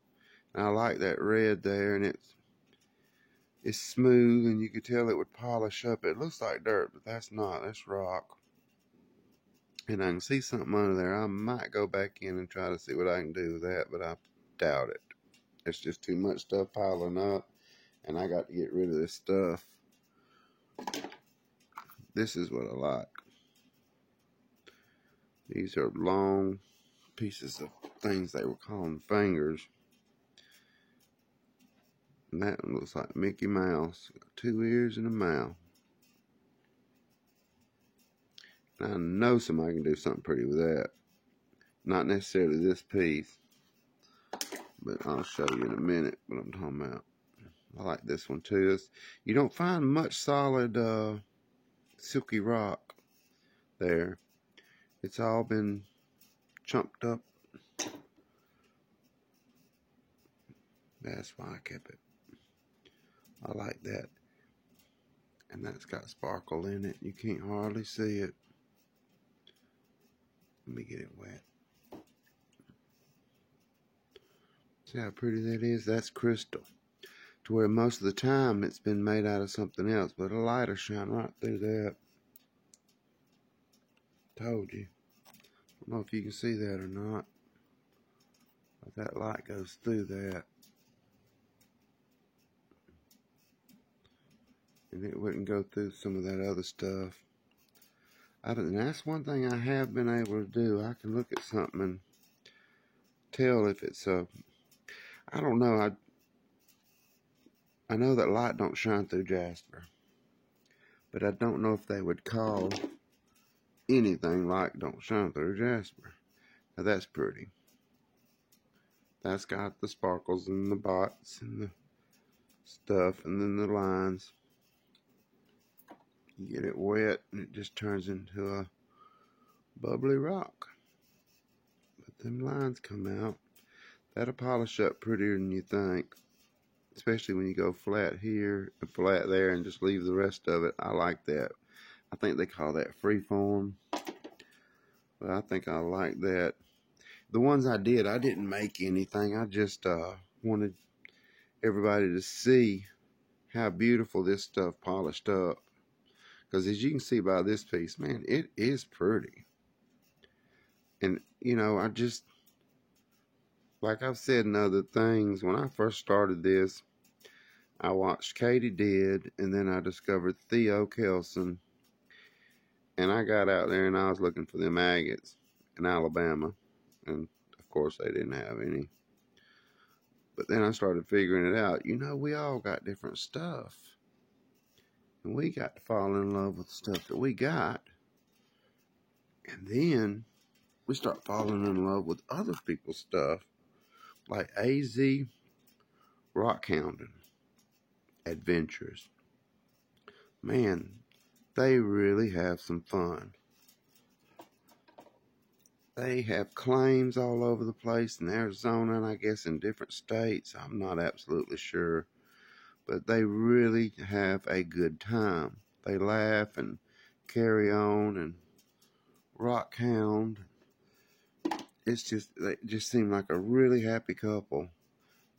And I like that red there, and it's smooth, and you could tell it would polish up. It looks like dirt, but that's not. That's rock. And I can see something under there. I might go back in and try to see what I can do with that, but I doubt it. It's just too much stuff piling up, and I got to get rid of this stuff. This is what I like. These are long pieces of things they were calling fingers. And that one looks like Mickey Mouse. Got 2 ears and a mouth. And I know somebody can do something pretty with that. Not necessarily this piece, but I'll show you in a minute what I'm talking about. I like this one too. You don't find much solid silky rock there. It's all been chunked up. That's why I kept it. I like that. And that's got sparkle in it. You can't hardly see it. Let me get it wet. See how pretty that is? That's crystal. To where most of the time it's been made out of something else, but a light will shine right through that. Told you. I don't know if you can see that or not, but that light goes through that. And it wouldn't go through some of that other stuff. And that's one thing I have been able to do. I can look at something and tell if it's I don't know. I know that light don't shine through jasper, but I don't know if they would call anything like don't shine through jasper. Now that's pretty. That's got the sparkles and the dots and the stuff, and then the lines. You get it wet and it just turns into a bubbly rock. But them lines come out. That'll polish up prettier than you think. Especially when you go flat here and flat there and just leave the rest of it. I like that. I think they call that freeform. But I think I like that. The ones I didn't make anything. I just wanted everybody to see how beautiful this stuff polished up. Because as you can see by this piece, man, it is pretty. And, you know, like I've said in other things, when I first started this, I watched Katie Did, and then I discovered Theo Kelson. And I got out there and I was looking for them agates in Alabama. And, of course, they didn't have any. But then I started figuring it out. You know, we all got different stuff. And we got to fall in love with the stuff that we got. And then we start falling in love with other people's stuff. Like AZ Rockhounding Adventures. Man, they really have some fun. They have claims all over the place in Arizona and I guess in different states. I'm not absolutely sure. But they really have a good time. They laugh and carry on and rock hound. They just seem like a really happy couple.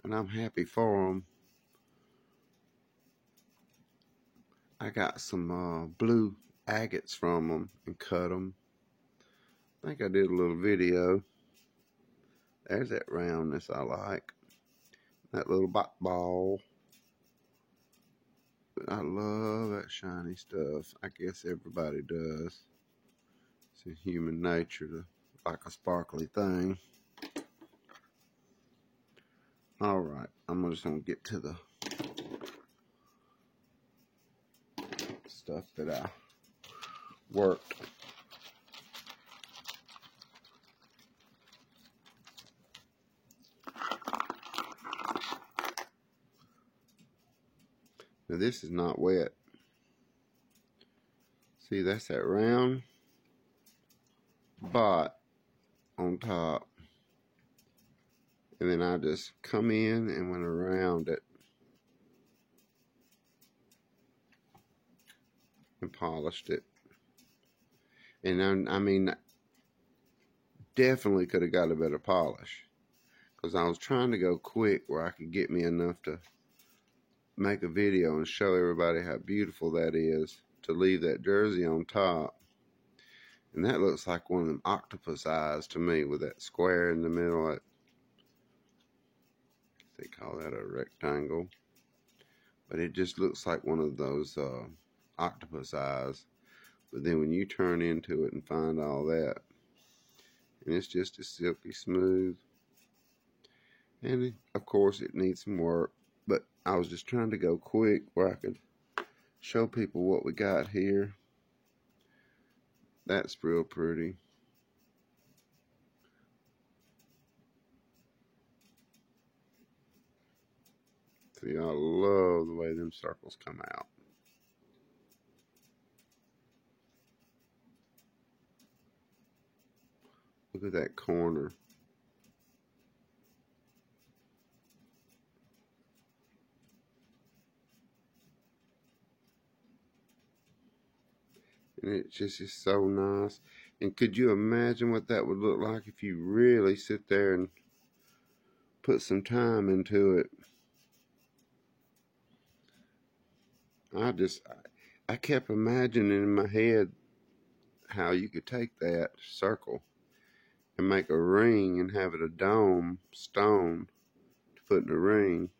And I'm happy for them. I got some blue agates from them and cut them. I think I did a little video. There's that roundness I like. That little ball. But I love that shiny stuff. I guess everybody does. It's human nature to like a sparkly thing. Alright, I'm just going to get to the stuff that I worked. Now this is not wet. See, that's that round bot on top. And then I just come in and went around it and polished it. And I mean, definitely could have got a better polish, because I was trying to go quick where I could get me enough to make a video and show everybody how beautiful that is, to leave that jersey on top. And that looks like one of them octopus eyes to me, with that square in the middle. That, they call that a rectangle, but it just looks like one of those octopus eyes. But then when you turn into it and find all that, and it's just as silky smooth. And of course it needs some work, but I was just trying to go quick where I could show people what we got here. That's real pretty. See, I love the way them circles come out. Look at that corner. And it just is so nice. And could you imagine what that would look like if you really sit there and put some time into it? I kept imagining in my head how you could take that circle and make a ring and have it a dome stone to put in a ring.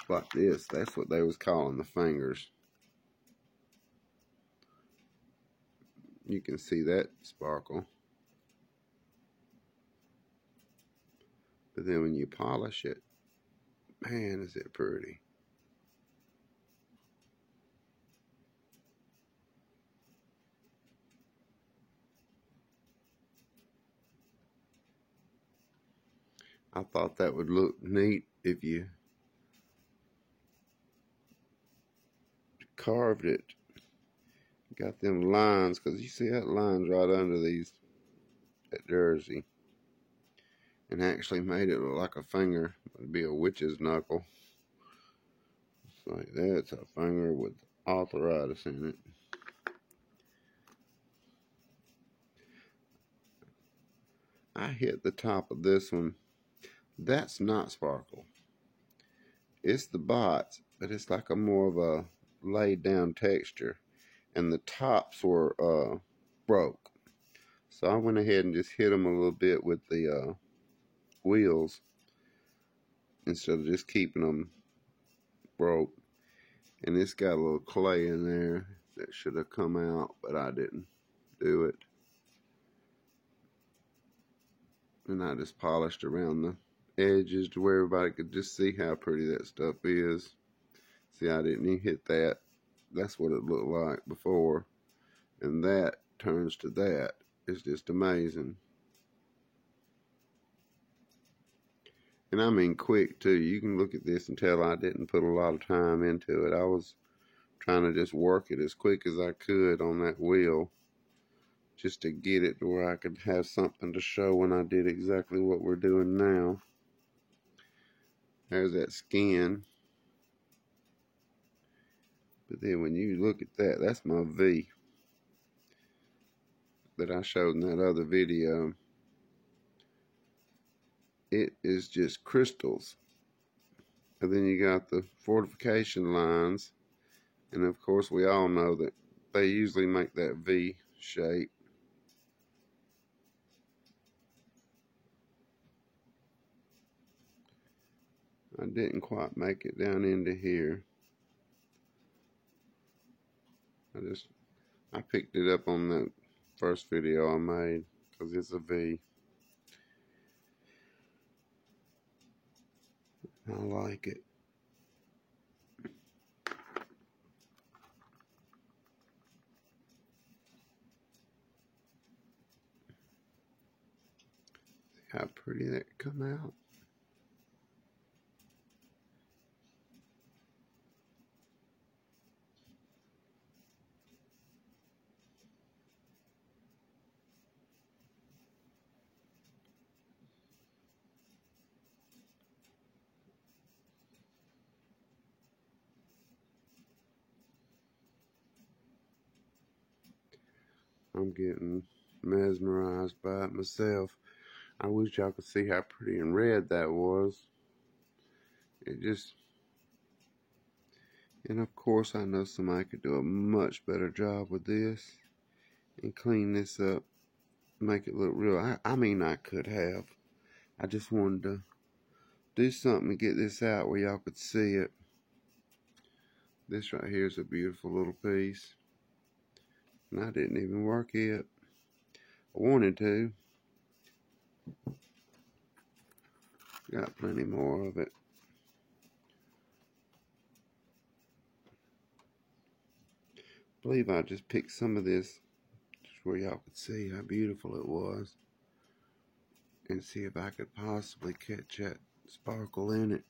Like this. That's what they was calling the fingers. You can see that sparkle. But then when you polish it, man, is it pretty. I thought that would look neat if you carved it. Got them lines, because you see that line's right under that jersey. And actually made it look like a finger. It'd be a witch's knuckle. It's like that. It's a finger with arthritis in it. I hit the top of this one. That's not sparkle. It's the bots, but it's like a more of a laid down texture. And the tops were broke. So I went ahead and just hit them a little bit with the wheels instead of just keeping them broke. And it's got a little clay in there that should have come out, but I didn't do it. And I just polished around the edges to where everybody could just see how pretty that stuff is. See, I didn't even hit that. That's what it looked like before. And that turns to that. It's just amazing. And I mean quick too. You can look at this and tell I didn't put a lot of time into it. I was trying to just work it as quick as I could on that wheel, just to get it to where I could have something to show when I did exactly what we're doing now. There's that skin. But then when you look at that, that's my V that I showed in that other video. It is just crystals. And then you got the fortification lines. And of course we all know that they usually make that V shape. I didn't quite make it down into here. I I picked it up on the first video I made because it's a V. I like it. See how pretty that come out. I'm getting mesmerized by it myself. I wish y'all could see how pretty and red that was. It just, and of course I know somebody could do a much better job with this and clean this up, make it look real. I mean, I could have. I just wanted to do something to get this out where y'all could see it. This right here is a beautiful little piece. And I didn't even work it. I wanted to. Got plenty more of it. I believe I just picked some of this just where y'all could see how beautiful it was. And see if I could possibly catch that sparkle in it.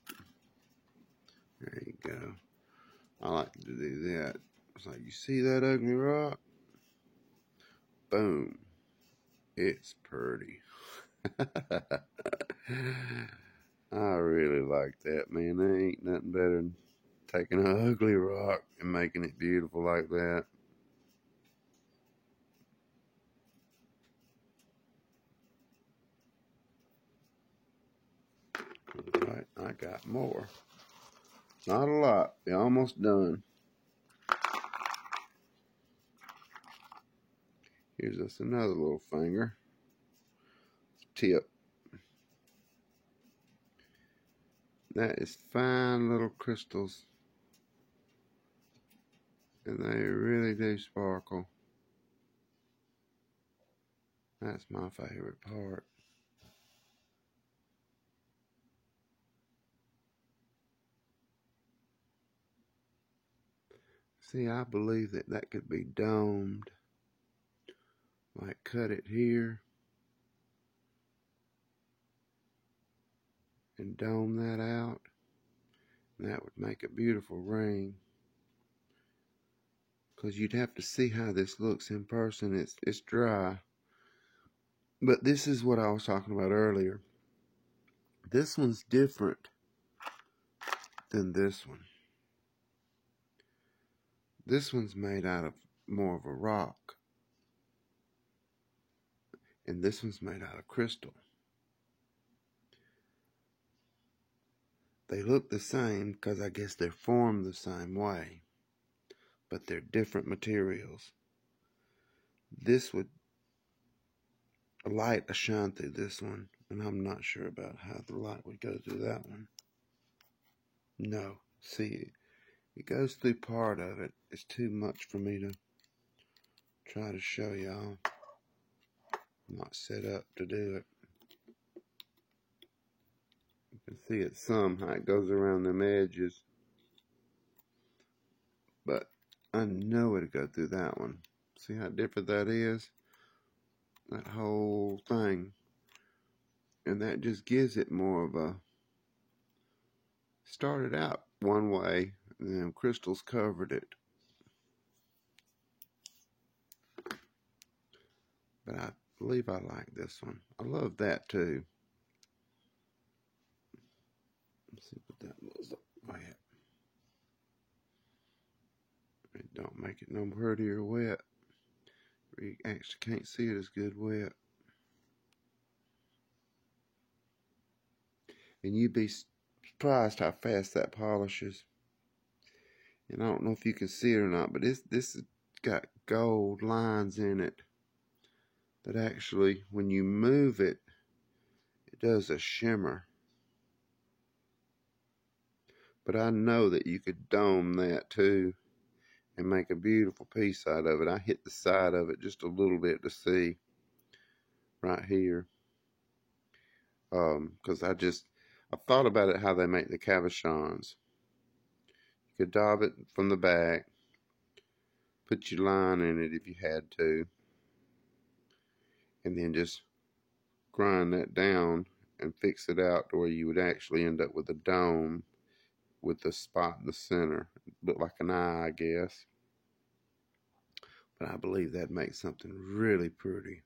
There you go. I like to do that. It's like, you see that ugly rock? Boom. It's pretty. I really like that, man. There ain't nothing better than taking an ugly rock and making it beautiful like that. Alright, I got more. Not a lot. We're almost done. Here's us another little finger. Tip. That is fine little crystals. And they really do sparkle. That's my favorite part. See, I believe that could be domed. Like, cut it here. And dome that out. And that would make a beautiful ring. Because you'd have to see how this looks in person. It's dry. But this is what I was talking about earlier. This one's different than this one. This one's made out of more of a rock. And this one's made out of crystal. They look the same because I guess they're formed the same way. But they're different materials. This would, a light will shine through this one. And I'm not sure about how the light would go through that one. No. See, it goes through part of it. It's too much for me to try to show y'all. I'm not set up to do it. You can see it some, how it goes around them edges. But I know it'll go through that one. See how different that is? That whole thing. And that just gives it more of a, started out one way, and then crystals covered it. But I believe I like this one. I love that too. Let's see what that looks like. It don't make it no prettier wet. You actually can't see it as good wet. And you'd be surprised how fast that polishes. And I don't know if you can see it or not, but this has got gold lines in it that actually, when you move it, it does a shimmer. But I know that you could dome that too and make a beautiful piece out of it. I hit the side of it just a little bit to see right here, because I thought about it how they make the cabochons. You could daub it from the back, put your line in it if you had to, and then just grind that down and fix it out to where you would actually end up with a dome with the spot in the center. Look like an eye, I guess. But I believe that makes something really pretty.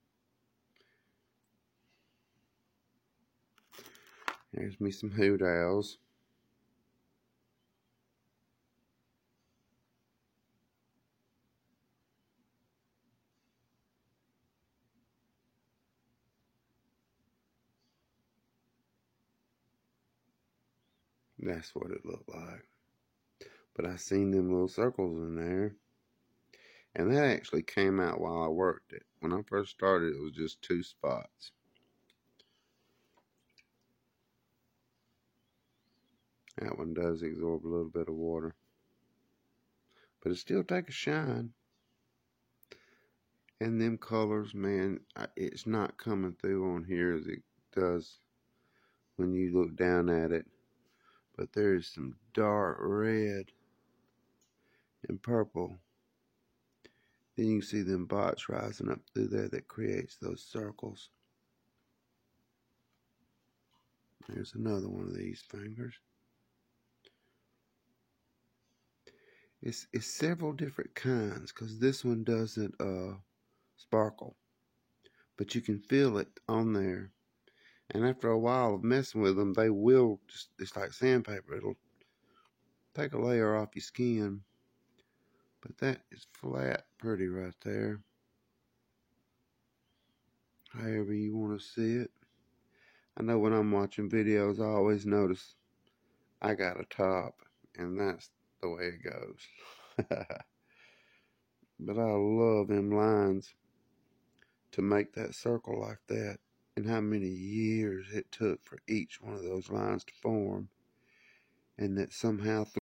There's me some hoot owls. That's what it looked like. But I seen them little circles in there. And that actually came out while I worked it. When I first started, it was just 2 spots. That one does absorb a little bit of water. But it still takes a shine. And them colors, man, it's not coming through on here as it does when you look down at it. But there's some dark red and purple. Then you can see them spots rising up through there that creates those circles. There's another one of these fingers. It's several different kinds, because this one doesn't sparkle, but you can feel it on there. And after a while of messing with them, they will just, it's like sandpaper. It'll take a layer off your skin. But that is flat pretty right there. However you want to see it. I know when I'm watching videos, I always notice I got a top, and that's the way it goes. But I love them lines to make that circle like that, and how many years it took for each one of those lines to form, and that somehow